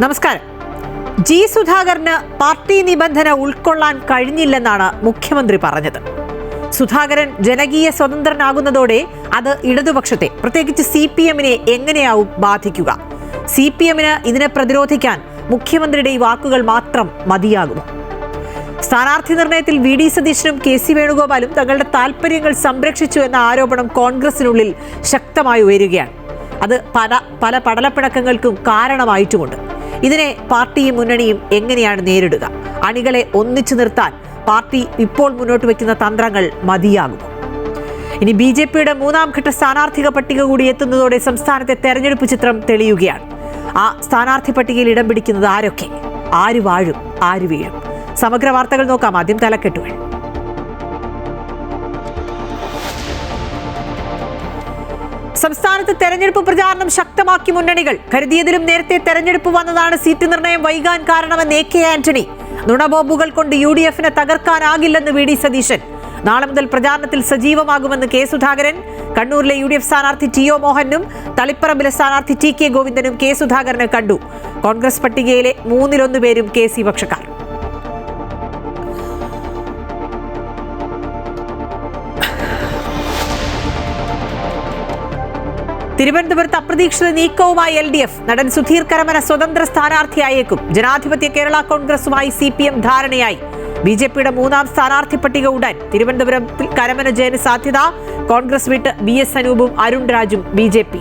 നമസ്കാരം. ജി സുധാകരന് പാർട്ടി നിബന്ധന ഉൾക്കൊള്ളാൻ കഴിഞ്ഞില്ലെന്നാണ് മുഖ്യമന്ത്രി പറഞ്ഞത്. സുധാകരൻ ജനകീയ സ്വതന്ത്രനാകുന്നതോടെ അത് ഇടതുപക്ഷത്തെ, പ്രത്യേകിച്ച് CPM-നെ എങ്ങനെയാവും ബാധിക്കുക? CPM-ന് ഇതിനെ പ്രതിരോധിക്കാൻ മുഖ്യമന്ത്രിയുടെ ഈ വാക്കുകൾ മാത്രം മതിയാകുമോ? സ്ഥാനാർത്ഥി നിർണയത്തിൽ VD സതീശനും KC വേണുഗോപാലും തങ്ങളുടെ താൽപര്യങ്ങൾ സംരക്ഷിച്ചു എന്ന ആരോപണം കോൺഗ്രസിനുള്ളിൽ ശക്തമായി ഉയരുകയാണ്. അത് പല പടലപ്പിണക്കങ്ങൾക്കും കാരണമായിട്ടുമുണ്ട്. ഇതിനെ പാർട്ടിയും മുന്നണിയും എങ്ങനെയാണ് നേരിടുക? അണികളെ ഒന്നിച്ചു നിർത്താൻ പാർട്ടി ഇപ്പോൾ മുന്നോട്ട് വയ്ക്കുന്ന തന്ത്രങ്ങൾ മതിയാകുമോ? ഇനി BJP-യുടെ മൂന്നാം ഘട്ട സ്ഥാനാർത്ഥിക പട്ടിക കൂടി എത്തുന്നതോടെ സംസ്ഥാനത്തെ തെരഞ്ഞെടുപ്പ് ചിത്രം തെളിയുകയാണ്. ആ സ്ഥാനാർത്ഥി പട്ടികയിൽ ഇടം പിടിക്കുന്നത് ആരൊക്കെ? ആര് വാഴും, ആര് വീഴും? സമഗ്ര വാർത്തകൾ നോക്കാം. ആദ്യം തലക്കെട്ടുകൾ. സംസ്ഥാനത്ത് തെരഞ്ഞെടുപ്പ് പ്രചാരണം ശക്തമാക്കി മുന്നണികൾ. കരുതിയതിലും നേരത്തെ തെരഞ്ഞെടുപ്പ് വന്നതാണ് സീറ്റ് നിർണയം വൈകാൻ കാരണമെന്ന് AK ആന്റണി. നുണബോംബുകൾ കൊണ്ട് UDF-നെ തകർക്കാനാകില്ലെന്ന് VD സതീശൻ. നാളെ മുതൽ പ്രചാരണത്തിൽ സജീവമാകുമെന്ന് K സുധാകരൻ. കണ്ണൂരിലെ UDF സ്ഥാനാർത്ഥി TO മോഹനും തളിപ്പറമ്പിലെ സ്ഥാനാർത്ഥി TK ഗോവിന്ദനും K സുധാകരനെ കണ്ടു. കോൺഗ്രസ് പട്ടികയിലെ 1/3 പേരും KC പക്ഷക്കാർ. തിരുവനന്തപുരത്ത് അപ്രതീക്ഷിത നീക്കവുമായി LDF. നടൻ സുധീർ കരമന സ്വതന്ത്ര സ്ഥാനാർത്ഥിയായേക്കും. ജനാധിപത്യ കേരള കോൺഗ്രസുമായി CPM ധാരണയായി. BJP-യുടെ മൂന്നാം സ്ഥാനാർത്ഥി പട്ടിക ഉടൻ. തിരുവനന്തപുരത്തിൽ കരമന ജയന് സാധ്യത. കോൺഗ്രസ് വിട്ട് BS അനൂപും അരുൺ രാജും BJP.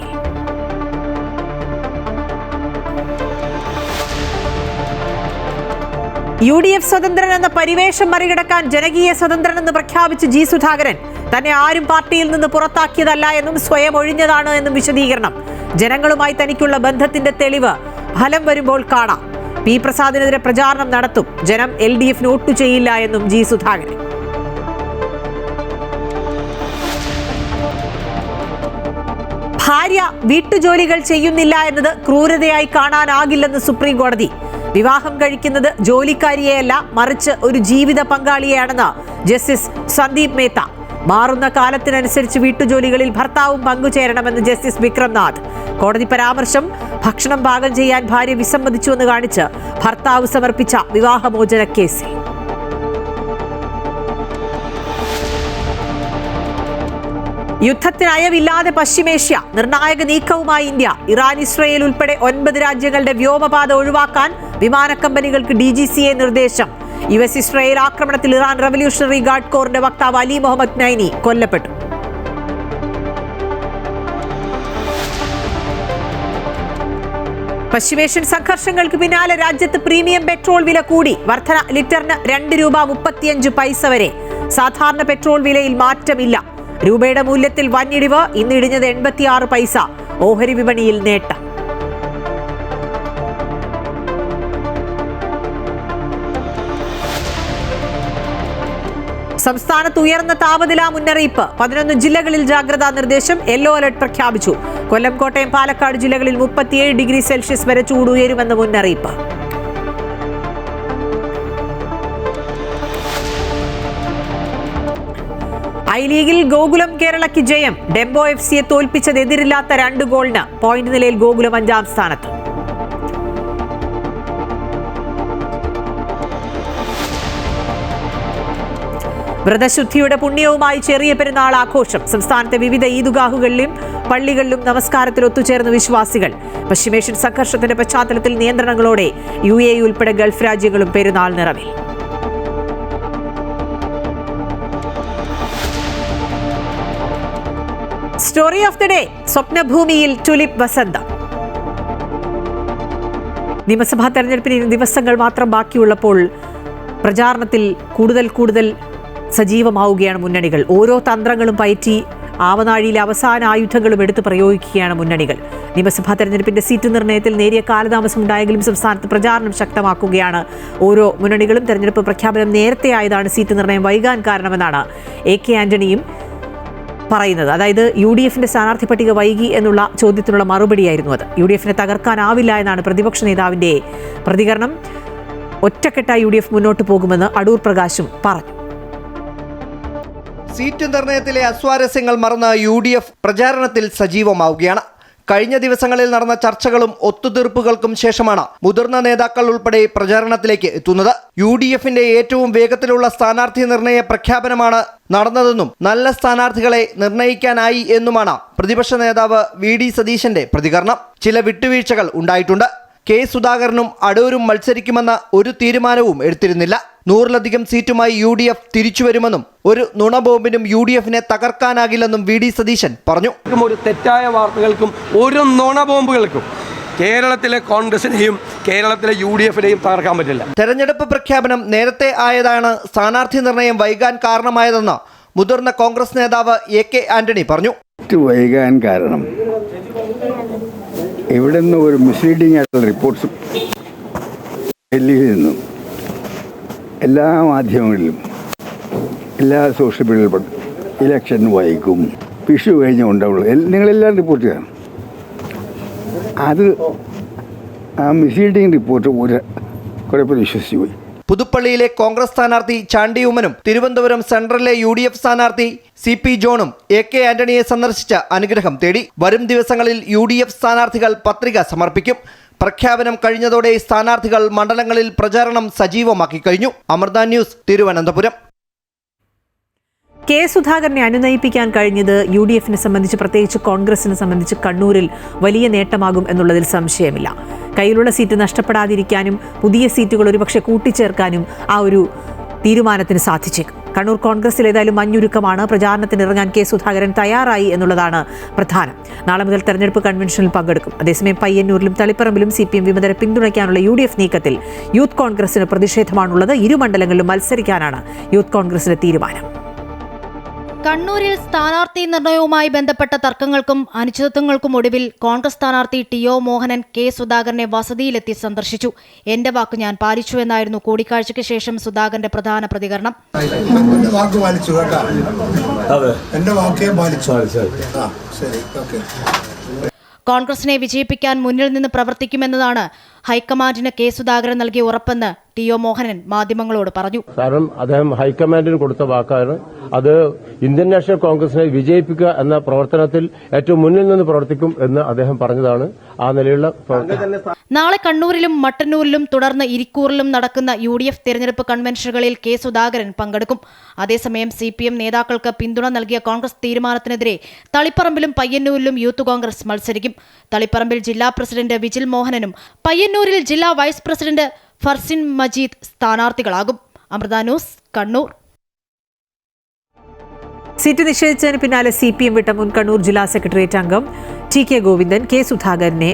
UDF സ്വതന്ത്രൻ എന്ന പരിവേഷം മറികടക്കാൻ ജനകീയ സ്വതന്ത്രൻ എന്ന് പ്രഖ്യാപിച്ച് G സുധാകരൻ. തന്നെ ആരും പാർട്ടിയിൽ നിന്ന് പുറത്താക്കിയതല്ല എന്നും സ്വയം ഒഴിഞ്ഞതാണ് എന്നും വിശദീകരണം. ജനങ്ങളുമായി തനിക്കുള്ള ബന്ധത്തിന്റെ തെളിവ് ഫലം വരുമ്പോൾ കാണാം. P പ്രസാദിനെതിരെ പ്രചാരണം നടത്തും. ജനം LDF-ന് വോട്ട് ചെയ്യില്ല എന്നും G സുധാകരൻ. ഭാര്യ വീട്ടുജോലികൾ ചെയ്യുന്നില്ല എന്നത് ക്രൂരതയായി കാണാനാകില്ലെന്ന് സുപ്രീം കോടതി. വിവാഹം കഴിക്കുന്നത് ജോലിക്കാരിയെയല്ല, മറിച്ച് ഒരു ജീവിത പങ്കാളിയെയാണെന്ന് ജസ്റ്റിസ് സന്ദീപ് മേത്ത. മാറുന്ന കാലത്തിനനുസരിച്ച് വീട്ടുജോലികളിൽ ഭർത്താവും പങ്കുചേരണമെന്ന് ജസ്റ്റിസ് വിക്രംനാഥ്. കോടതി പരാമർശം ഭക്ഷണം പാകം ചെയ്യാൻ ഭാര്യ വിസമ്മതിച്ചുവെന്ന് കാണിച്ച് ഭർത്താവ് സമർപ്പിച്ച വിവാഹമോചന കേസിൽ. യുദ്ധത്തിന് അയവില്ലാതെ പശ്ചിമേഷ്യ. നിർണായക നീക്കവുമായി ഇന്ത്യ. ഇറാൻ, ഇസ്രയേൽ ഉൾപ്പെടെ 9 രാജ്യങ്ങളുടെ വ്യോമപാത ഒഴിവാക്കാൻ വിമാന കമ്പനികൾക്ക് DGCA നിർദ്ദേശം. US ഇസ്രയേൽ ആക്രമണത്തിൽ ഇറാൻ റവല്യൂഷണറി ഗാർഡ് കോറിന്റെ വക്താവ് അലി മുഹമ്മദ് നൈനി കൊല്ലപ്പെട്ടു. പശ്ചിമേഷ്യൻ സംഘർഷങ്ങൾക്ക് പിന്നാലെ രാജ്യത്ത് പ്രീമിയം പെട്രോൾ വില കൂടി. വർധന ലിറ്ററിന് ₹2.35 വരെ. സാധാരണ പെട്രോൾ വിലയിൽ മാറ്റമില്ല. രൂപയുടെ മൂല്യത്തിൽ വന്നിടിവ്. ഇന്ന് ഇടിഞ്ഞത് 86 പൈസ. ഓഹരി വിപണിയിൽ നേട്ടം. സംസ്ഥാനത്ത് ഉയർന്ന താപനില മുന്നറിയിപ്പ്. 11 ജില്ലകളിൽ ജാഗ്രതാ നിർദ്ദേശം. യെല്ലോ അലർട്ട് പ്രഖ്യാപിച്ചു. കൊല്ലം, കോട്ടയം, പാലക്കാട് ജില്ലകളിൽ 37 ഡിഗ്രി സെൽഷ്യസ് വരെ ചൂട് ഉയരുമെന്ന് മുന്നറിയിപ്പ്. ഐ ലീഗിൽ ഗോകുലം കേരളയ്ക്ക് ജയം. ഡെംബോ FC-യെ തോൽപ്പിച്ചത് എതിരില്ലാത്ത 2 ഗോളിന്. പോയിന്റ് നിലയിൽ ഗോകുലം 5-ാം സ്ഥാനത്ത്. വ്രതശുദ്ധിയുടെ പുണ്യവുമായി ചെറിയ പെരുന്നാൾ ആഘോഷം. സംസ്ഥാനത്തെ വിവിധ ഈദ്ഗാഹുകളിലും പള്ളികളിലും നമസ്കാരത്തിൽ ഒത്തുചേർന്ന വിശ്വാസികൾ. പശ്ചിമേഷ്യൻ സംഘർഷത്തിന്റെ പശ്ചാത്തലത്തിൽ നിയന്ത്രണങ്ങളോടെ UAE ഉൾപ്പെടെ ഗൾഫ് രാജ്യങ്ങളും പെരുന്നാൾ നിറവിൽ. Story of the day. സ്വപ്നഭൂമിയിൽ ടുലിപ്പ് വസന്തം. നിയമസഭാ തെരഞ്ഞെടുപ്പിന് ദിവസങ്ങൾ മാത്രം ബാക്കിയുള്ളപ്പോൾ പ്രചാരണത്തിൽ കൂടുതൽ സജീവമാവുകയാണ് മുന്നണികൾ. ഓരോ തന്ത്രങ്ങളും പയറ്റി ആവനാഴിയിലെ അവസാന ആയുധങ്ങളും എടുത്ത് പ്രയോഗിക്കുകയാണ് മുന്നണികൾ. നിയമസഭാ തെരഞ്ഞെടുപ്പിന്റെ സീറ്റ് നിർണയത്തിൽ നേരിയ കാലതാമസം ഉണ്ടായെങ്കിലും സംസ്ഥാനത്ത് പ്രചാരണം ശക്തമാക്കുകയാണ് ഓരോ മുന്നണികളും. തെരഞ്ഞെടുപ്പ് പ്രഖ്യാപനം നേരത്തെ ആയതാണ് സീറ്റ് നിർണയം വൈകാൻ കാരണമെന്നാണ് AK ആന്റണിയും പറയുന്നത്. അതായത് UDF-ന്റെ സ്ഥാനാർത്ഥി പട്ടിക വൈകി എന്നുള്ള ചോദ്യത്തിനുള്ള മറുപടിയായിരുന്നു അത്. UDF-നെ തകർക്കാനാവില്ല എന്നാണ് പ്രതിപക്ഷ നേതാവിന്റെ പ്രതികരണം. ഒറ്റക്കെട്ടായി UDF മുന്നോട്ട് പോകുമെന്ന് അടൂർ പ്രകാശും പറഞ്ഞു. സീറ്റ് നിർണയത്തിലെ അസ്വാരസ്യങ്ങൾ മറന്ന് UDF പ്രചാരണത്തിൽ സജീവമാവുകയാണ്. കഴിഞ്ഞ ദിവസങ്ങളിൽ നടന്ന ചർച്ചകളും ഒത്തുതീർപ്പുകൾക്കും ശേഷമാണ് മുതിർന്ന നേതാക്കൾ ഉൾപ്പെടെ പ്രചാരണത്തിലേക്ക് എത്തുന്നത്. UDFന്റെ ഏറ്റവും വേഗത്തിലുള്ള സ്ഥാനാർത്ഥി നിർണയ പ്രഖ്യാപനമാണ് നടന്നതെന്നും നല്ല സ്ഥാനാർത്ഥികളെ നിർണയിക്കാനായി എന്നുമാണ് പ്രതിപക്ഷ നേതാവ് VD സതീശന്റെ പ്രതികരണം. ചില വിട്ടുവീഴ്ചകൾ ഉണ്ടായിട്ടുണ്ട്. കെ സുധാകരനും അടൂരും മത്സരിക്കുമെന്ന ഒരു തീരുമാനവും എടുത്തിരുന്നില്ല. 100-ലധികം സീറ്റുമായി UDF തിരിച്ചുവരുമെന്നും ഒരു നുണബോംബിനും UDFനെ തകർക്കാനാകില്ലെന്നും VD സതീശൻ പറഞ്ഞു. ഒരു തെറ്റായ വാർത്തകൾക്കും ഒരു നുണബോംബുകൾക്കും കേരളത്തിലെ കോൺഗ്രസിനെയും കേരളത്തിലെ UDFനെയും തകർക്കാൻ പറ്റില്ല. തെരഞ്ഞെടുപ്പ് പ്രഖ്യാപനം നേരത്തെ ആയതാണ് സ്ഥാനാർത്ഥി നിർണയം വൈകാൻ കാരണമായതെന്ന് മുതിർന്ന കോൺഗ്രസ് നേതാവ് AK ആന്റണി പറഞ്ഞു. വൈകാൻ കാരണം ഇവിടെ നിന്ന് ഒരു മിസ്ലീഡിംഗ് ആയിട്ടുള്ള റിപ്പോർട്ട്സ് ഡൽഹിയിൽ നിന്നും എല്ലാ മാധ്യമങ്ങളിലും എല്ലാ സോഷ്യൽ മീഡിയയിലും ഇലക്ഷൻ വൈകും, വിഷു കഴിഞ്ഞേ ഉണ്ടാവുള്ളൂ, നിങ്ങളെല്ലാം റിപ്പോർട്ട് ചെയ്യണം. അത് ആ മിസ്ലീഡിംഗ് റിപ്പോർട്ട് കുറേ പേർ വിശ്വസിച്ചു പോയി. പുതുപ്പള്ളിയിലെ കോൺഗ്രസ് സ്ഥാനാർത്ഥി ചാണ്ടി ഉമ്മനും തിരുവനന്തപുരം സെൻട്രലിലെ UDF സ്ഥാനാർത്ഥി CP ജോണും AK ആന്റണിയെ സന്ദർശിച്ച് അനുഗ്രഹം തേടി. വരും ദിവസങ്ങളിൽ UDF സ്ഥാനാർത്ഥികൾ പത്രിക സമർപ്പിക്കും. പ്രഖ്യാപനം കഴിഞ്ഞതോടെ സ്ഥാനാർത്ഥികൾ മണ്ഡലങ്ങളിൽ പ്രചാരണം സജീവമാക്കി കഴിഞ്ഞു. അമൃത ന്യൂസ്, തിരുവനന്തപുരം. കെ സുധാകരനെ അനുനയിപ്പിക്കാൻ കഴിഞ്ഞത് UDFനെ സംബന്ധിച്ച്, പ്രത്യേകിച്ച് കോൺഗ്രസിനെ സംബന്ധിച്ച് കണ്ണൂരിൽ വലിയ നേട്ടമാകും എന്നുള്ളതിൽ സംശയമില്ല. കയ്യിലുള്ള സീറ്റ് നഷ്ടപ്പെടാതിരിക്കാനും പുതിയ സീറ്റുകൾ ഒരുപക്ഷെ കൂട്ടിച്ചേർക്കാനും ആ ഒരു തീരുമാനത്തിന് സാധിച്ചേക്കും. കണ്ണൂർ കോൺഗ്രസിൽ ഏതായാലും മഞ്ഞുരുക്കമാണ്. പ്രചാരണത്തിന് ഇറങ്ങാൻ കെ സുധാകരൻ തയ്യാറായി എന്നുള്ളതാണ് പ്രധാനം. നാളെ മുതൽ തെരഞ്ഞെടുപ്പ് കൺവെൻഷനിൽ പങ്കെടുക്കും. അതേസമയം പയ്യന്നൂരിലും തളിപ്പറമ്പിലും CPM വിമതരെ പിന്തുണയ്ക്കാനുള്ള UDF നീക്കത്തിൽ യൂത്ത് കോൺഗ്രസിന് പ്രതിഷേധമാണുള്ളത്. ഇരു മണ്ഡലങ്ങളിലും മത്സരിക്കാനാണ് യൂത്ത് കോൺഗ്രസിന്റെ തീരുമാനം. കണ്ണൂരിൽ സ്ഥാനാർത്ഥി നിർണയവുമായി ബന്ധപ്പെട്ട തർക്കങ്ങൾക്കും അനിശ്ചിതത്വങ്ങൾക്കും ഒടുവിൽ കോൺഗ്രസ് സ്ഥാനാർത്ഥി TO മോഹനൻ കെ സുധാകരനെ വസതിയിലെത്തി സന്ദർശിച്ചു. എന്റെ വാക്ക് ഞാൻ പാലിച്ചു എന്നായിരുന്നു കൂടിക്കാഴ്ചയ്ക്ക് ശേഷം സുധാകരന്റെ പ്രധാന പ്രതികരണം. കോൺഗ്രസിനെ വിജയിപ്പിക്കാൻ മുന്നിൽ നിന്ന് പ്രവർത്തിക്കുമെന്നതാണ് ഹൈക്കമാൻഡിന് കെ സുധാകരൻ നൽകിയ ഉറപ്പെന്ന് TO മോഹനൻ മാധ്യമങ്ങളോട് പറഞ്ഞു. കാരണം അദ്ദേഹം ഹൈക്കമാൻഡിന് കൊടുത്ത വാക്കാണ്. അത് ഇന്ത്യൻ നാഷണൽ കോൺഗ്രസിനെ വിജയിപ്പിക്കുക എന്ന പ്രവർത്തനത്തിൽ ഏറ്റവും മുന്നിൽ നിന്ന് പ്രവർത്തിക്കും എന്ന് അദ്ദേഹം പറഞ്ഞതാണ്. ആ നിലയിലുള്ള പ്രവർത്തനം. നാളെ കണ്ണൂരിലും മട്ടന്നൂരിലും തുടർന്ന് ഇരിക്കൂറിലും നടക്കുന്ന UDF തെരഞ്ഞെടുപ്പ് കൺവെൻഷനുകളിൽ കെ സുധാകരൻ പങ്കെടുക്കും. അതേസമയം CPM നേതാക്കൾക്ക് പിന്തുണ നൽകിയ കോൺഗ്രസ് തീരുമാനത്തിനെതിരെ തളിപ്പറമ്പിലും പയ്യന്നൂരിലും യൂത്ത് കോൺഗ്രസ് മത്സരിക്കും. തളിപ്പറമ്പിൽ ജില്ലാ പ്രസിഡന്റ് വിജിൽ മോഹനനും പയ്യന്നൂരിൽ ജില്ലാ വൈസ് പ്രസിഡന്റ് ഫർസിൻ മജീദ് സ്ഥാനാർത്ഥികളാകും. അമൃത ന്യൂസ്, കണ്ണൂർ. സീറ്റ് നിഷേധിച്ചതിന് പിന്നാലെ CPM വിട്ട മുൻ കണ്ണൂർ ജില്ലാ സെക്രട്ടേറിയറ്റ് അംഗം TK ഗോവിന്ദൻ കെ സുധാകരനെ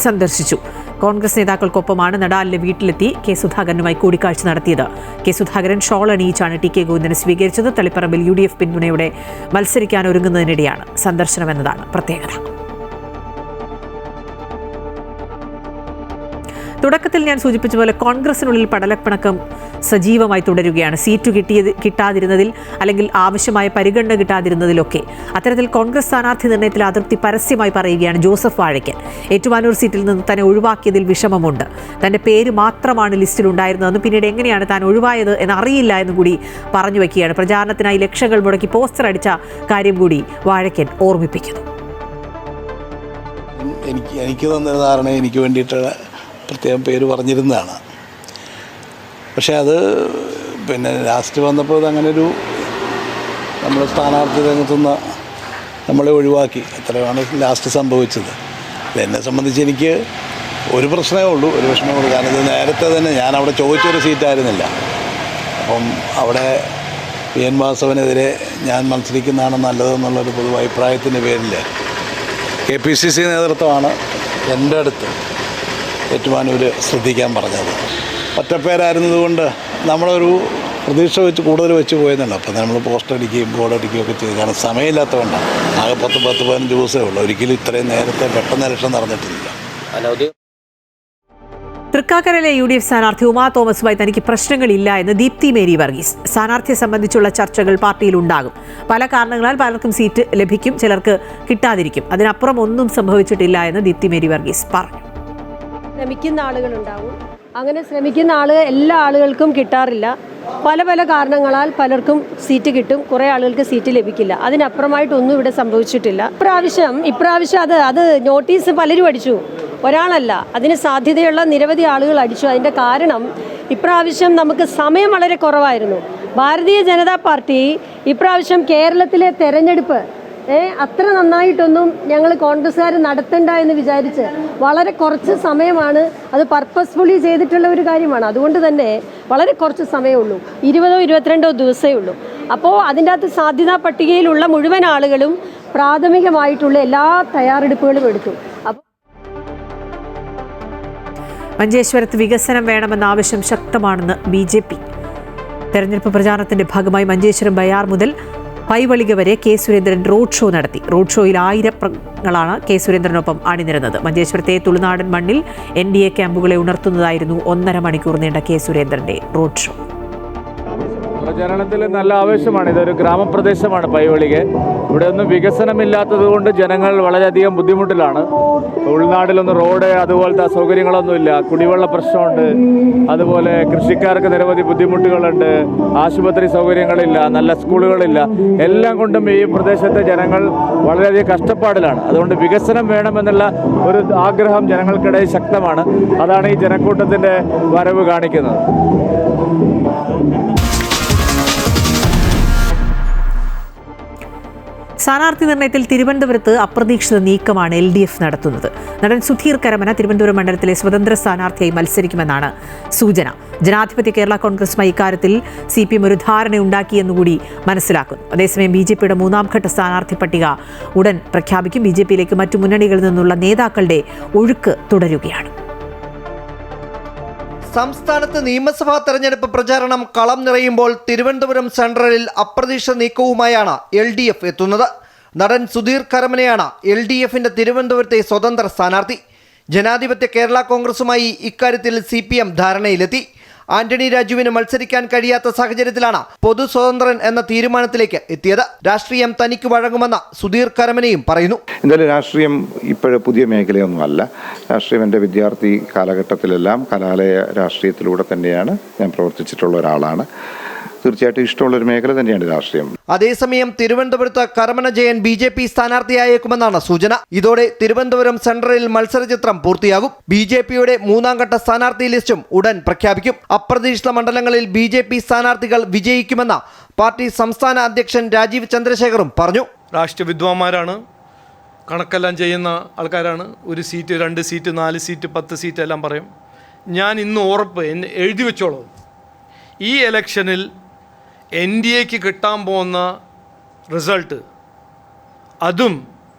സന്ദർശിച്ചു. കോൺഗ്രസ് നേതാക്കൾക്കൊപ്പമാണ് നടാലിലെ വീട്ടിലെത്തി കെ സുധാകരനുമായി കൂടിക്കാഴ്ച നടത്തിയത്. കെ സുധാകരൻ ഷോൾ അണിയിച്ചാണ് TK ഗോവിന്ദനെ സ്വീകരിച്ചത്. തളിപ്പറമ്പിൽ UDF പിന്തുണയോടെ മത്സരിക്കാൻ ഒരുങ്ങുന്നതിനിടെയാണ് സന്ദർശനമെന്നതാണ് പ്രത്യേകത. തുടക്കത്തിൽ ഞാൻ സൂചിപ്പിച്ച പോലെ കോൺഗ്രസിനുള്ളിൽ പടലപ്പിണക്കം സജീവമായി തുടരുകയാണ്. സീറ്റ് കിട്ടാതിരുന്നതിൽ അല്ലെങ്കിൽ ആവശ്യമായ പരിഗണന കിട്ടാതിരുന്നതിലൊക്കെ. അത്തരത്തിൽ കോൺഗ്രസ് സ്ഥാനാർത്ഥി നിർണയത്തിൽ അതൃപ്തി പരസ്യമായി പറയുകയാണ് ജോസഫ് വാഴയ്ക്കൻ. ഏറ്റുമാനൂർ സീറ്റിൽ നിന്ന് തന്നെ ഒഴിവാക്കിയതിൽ വിഷമമുണ്ട്. തന്റെ പേര് മാത്രമാണ് ലിസ്റ്റിലുണ്ടായിരുന്നതെന്നും പിന്നീട് എങ്ങനെയാണ് താൻ ഒഴിവായത് എന്നറിയില്ല എന്നും കൂടി പറഞ്ഞു വയ്ക്കുകയാണ്. പ്രചാരണത്തിനായി ലക്ഷങ്ങൾ മുടക്കി പോസ്റ്റർ അടിച്ച കാര്യം കൂടി വാഴയ്ക്കൻ ഓർമ്മിപ്പിക്കുന്നു. എനിക്ക് തന്നൊരു ധാരണ എനിക്ക് വേണ്ടിയിട്ട് പ്രത്യേകം പേര് പറഞ്ഞിരുന്നതാണ്. പക്ഷേ അത് പിന്നെ ലാസ്റ്റ് വന്നപ്പോൾ അതങ്ങനൊരു നമ്മൾ സ്ഥാനാർത്ഥി രംഗത്തുനിന്ന് നമ്മളെ ഒഴിവാക്കി. അത്രയാണ് ലാസ്റ്റ് സംഭവിച്ചത്. എന്നെ സംബന്ധിച്ച് എനിക്ക് ഒരു പ്രശ്നമേ ഉള്ളൂ, ഒരു വിഷമമേ ഉള്ളൂ. കാരണം ഇത് നേരത്തെ തന്നെ ഞാൻ അവിടെ ചോദിച്ചൊരു സീറ്റായിരുന്നില്ല. അപ്പം അവിടെ PN വാസവനെതിരെ ഞാൻ മത്സരിക്കുന്നതാണ് നല്ലതെന്നുള്ളൊരു പൊതു അഭിപ്രായത്തിൻ്റെ പേരിൽ KPCC നേതൃത്വമാണ് എൻ്റെ അടുത്ത് ഏറ്റുമാനൂർ ശ്രദ്ധിക്കാൻ പറഞ്ഞത്. ഒറ്റപ്പേരായിരുന്നതുകൊണ്ട് നമ്മളൊരു പ്രതീക്ഷ വെച്ച് കൂടുതൽ വെച്ച് പോയെന്നുണ്ട്. അപ്പം നമ്മൾ പോസ്റ്റർ അടിക്കുകയും ബോർഡ് അടിക്കുകയും ഒക്കെ ചെയ്ത്, കാരണം സമയമില്ലാത്തതുകൊണ്ടാണ്. ആകെ 10-15 ദിവസമേ ഉള്ളൂ. ഒരിക്കലും ഇത്രയും നേരത്തെ പെട്ടെന്ന് ഇലക്ഷൻ നടന്നിട്ടില്ല. തൃക്കാക്കരയിലെ UDF സ്ഥാനാർത്ഥി ഉമാ തോമസുമായി തനിക്ക് പ്രശ്നങ്ങളില്ല എന്ന് ദീപ്തി മേരി വർഗീസ്. സ്ഥാനാർത്ഥിയെ സംബന്ധിച്ചുള്ള ചർച്ചകൾ പാർട്ടിയിൽ ഉണ്ടാകും. പല കാരണങ്ങളാൽ പലർക്കും സീറ്റ് ലഭിക്കും, ചിലർക്ക് കിട്ടാതിരിക്കും. അതിനപ്പുറം ഒന്നും സംഭവിച്ചിട്ടില്ല എന്ന് ദീപ്തി മേരി വർഗീസ് പറഞ്ഞു. ശ്രമിക്കുന്ന ആളുകളുണ്ടാവും. അങ്ങനെ ശ്രമിക്കുന്ന എല്ലാ ആളുകൾക്കും കിട്ടാറില്ല. പല പല കാരണങ്ങളാൽ പലർക്കും സീറ്റ് കിട്ടും, കുറേ ആളുകൾക്ക് സീറ്റ് ലഭിക്കില്ല. അതിനപ്പുറമായിട്ടൊന്നും ഇവിടെ സംഭവിച്ചിട്ടില്ല. ഇപ്രാവശ്യം അത് നോട്ടീസ് പലരും അടിച്ചു, ഒരാളല്ല, അതിന് സാധ്യതയുള്ള നിരവധി ആളുകൾ അടിച്ചു. അതിൻ്റെ കാരണം ഇപ്രാവശ്യം നമുക്ക് സമയം വളരെ കുറവായിരുന്നു. ഭാരതീയ ജനതാ പാർട്ടി ഇപ്രാവശ്യം കേരളത്തിലെ തെരഞ്ഞെടുപ്പ് അത്ര നന്നായിട്ടൊന്നും ഞങ്ങൾ കോൺഗ്രസ്സുകാർ നടത്തണ്ട എന്ന് വിചാരിച്ച് വളരെ കുറച്ച് സമയമാണ്, അത് പർപ്പസ്ഫുള്ളി ചെയ്തിട്ടുള്ള ഒരു കാര്യമാണ്. അതുകൊണ്ട് തന്നെ വളരെ കുറച്ച് സമയമേ ഉള്ളൂ, 20-22 ദിവസമേ ഉള്ളൂ. അപ്പോൾ അതിൻ്റെ അകത്ത് സാധ്യതാ പട്ടികയിലുള്ള മുഴുവൻ ആളുകളും പ്രാഥമികമായിട്ടുള്ള എല്ലാ തയ്യാറെടുപ്പുകളും എടുത്തു. മഞ്ചേശ്വരത്ത് വികസനം വേണമെന്ന ആവശ്യം ശക്തമാണെന്ന് BJP. തെരഞ്ഞെടുപ്പ് പ്രചാരണത്തിന്റെ ഭാഗമായി മഞ്ചേശ്വരം ബയാർ മുതൽ പൈവളിക വരെ കെ സുരേന്ദ്രൻ റോഡ് ഷോ നടത്തി. റോഡ് ഷോയിൽ ആയിരങ്ങളാണ് കെ സുരേന്ദ്രനൊപ്പം അണിനിരന്നത്. മഞ്ചേശ്വരത്തെ തുളുനാടൻ മണ്ണിൽ NDA ക്യാമ്പുകളെ ഉണർത്തുന്നതായിരുന്നു 1.5 മണിക്കൂർ നീണ്ട കെ സുരേന്ദ്രന്റെ റോഡ് ഷോ. പ്രചാരണത്തിൽ നല്ല ആവേശമാണ്. ഇതൊരു ഗ്രാമപ്രദേശമാണ് പൈവളികെ. ഇവിടെ ഒന്നും വികസനമില്ലാത്തത് കൊണ്ട് ജനങ്ങൾ വളരെയധികം ബുദ്ധിമുട്ടിലാണ്. ഉൾനാട്ടിലൊന്നും റോഡ് അതുപോലത്തെ അസൗകര്യങ്ങളൊന്നുമില്ല, കുടിവെള്ള പ്രശ്നമുണ്ട്, അതുപോലെ കൃഷിക്കാർക്ക് നിരവധി ബുദ്ധിമുട്ടുകളുണ്ട്, ആശുപത്രി സൗകര്യങ്ങളില്ല, നല്ല സ്കൂളുകളില്ല. എല്ലാം കൊണ്ടും ഈ പ്രദേശത്തെ ജനങ്ങൾ വളരെയധികം കഷ്ടപ്പാടിലാണ്. അതുകൊണ്ട് വികസനം വേണമെന്നുള്ള ഒരു ആഗ്രഹം ജനങ്ങൾക്കിടയിൽ ശക്തമാണ്. അതാണ് ഈ ജനക്കൂട്ടത്തിൻ്റെ വരവ് കാണിക്കുന്നത്. സ്ഥാനാർത്ഥി നിർണയത്തിൽ തിരുവനന്തപുരത്ത് അപ്രതീക്ഷിത നീക്കമാണ് LDF നടത്തുന്നത്. നടൻ സുധീർ കരമന തിരുവനന്തപുരം മണ്ഡലത്തിലെ സ്വതന്ത്ര സ്ഥാനാർത്ഥിയായി മത്സരിക്കുമെന്നാണ് സൂചന. ജനാധിപത്യ കേരള കോൺഗ്രസുമായി ഇക്കാര്യത്തിൽ CPM ഒരു ധാരണയുണ്ടാക്കിയെന്നുകൂടി മനസ്സിലാക്കുന്നു. അതേസമയം BJPയുടെ 3ാം ഘട്ട സ്ഥാനാർത്ഥി പട്ടിക ഉടൻ പ്രഖ്യാപിക്കും. BJPയിലേക്ക് മറ്റു മുന്നണികളിൽ നിന്നുള്ള നേതാക്കളുടെ ഒഴുക്ക് തുടരുകയാണ്. സംസ്ഥാനത്ത് നിയമസഭാ തെരഞ്ഞെടുപ്പ് പ്രചാരണം കളം നിറയുമ്പോൾ തിരുവനന്തപുരം സെൻട്രലിൽ അപ്രതീക്ഷിത നീക്കവുമായാണ് LDF എത്തുന്നത്. നടൻ സുധീർ കരമനയാണ് LDFിന്റെ തിരുവനന്തപുരത്തെ സ്വതന്ത്ര സ്ഥാനാർത്ഥി. ജനാധിപത്യ കേരള കോൺഗ്രസുമായി ഇക്കാര്യത്തിൽ CPM ധാരണയിലെത്തി. ആന്റണി രാജുവിന് മത്സരിക്കാൻ കഴിയാത്ത സാഹചര്യത്തിലാണ് പൊതു സ്വതന്ത്രൻ എന്ന തീരുമാനത്തിലേക്ക് എത്തിയത്. രാഷ്ട്രീയം തനിക്ക് വഴങ്ങുമെന്ന സുധീർ കരമനയും പറയുന്നു. എന്തായാലും രാഷ്ട്രീയം ഇപ്പോഴും പുതിയ മേഖലയൊന്നുമല്ല. രാഷ്ട്രീയം എൻ്റെ വിദ്യാർത്ഥി കാലഘട്ടത്തിലെല്ലാം കലാലയ രാഷ്ട്രീയത്തിലൂടെ തന്നെയാണ് ഞാൻ പ്രവർത്തിച്ചിട്ടുള്ള ഒരാളാണ്. തീർച്ചയായിട്ടും ഇഷ്ടമുള്ളൊരു മേഖല തന്നെയാണ് രാഷ്ട്രീയം. അതേസമയം തിരുവനന്തപുരത്ത് കരമന ജയൻ BJP സ്ഥാനാർത്ഥിയായേക്കുമെന്നാണ് സൂചന. ഇതോടെ തിരുവനന്തപുരം സെൻട്രലിൽ മത്സരചിത്രം പൂർത്തിയാകും. BJPയുടെ 3ാം ഘട്ട സ്ഥാനാർത്ഥി ലിസ്റ്റും ഉടൻ പ്രഖ്യാപിക്കും. അപ്രതീക്ഷിത മണ്ഡലങ്ങളിൽ BJP സ്ഥാനാർത്ഥികൾ വിജയിക്കുമെന്ന പാർട്ടി സംസ്ഥാന അധ്യക്ഷൻ രാജീവ് ചന്ദ്രശേഖറും പറഞ്ഞു. രാഷ്ട്രീയ വിദ്വാന്മാരാണ്, കണക്കെല്ലാം ചെയ്യുന്ന ആൾക്കാരാണ്. 1 സീറ്റ് 2 സീറ്റ് 4 സീറ്റ് 10 സീറ്റ് എല്ലാം പറയും. ഞാൻ ഇന്ന് ഉറപ്പ് എഴുതി വെച്ചോളൂ, ഈ ഇലക്ഷനിൽ NDAക്ക് കിട്ടാൻ പോകുന്ന റിസൾട്ട്, അതും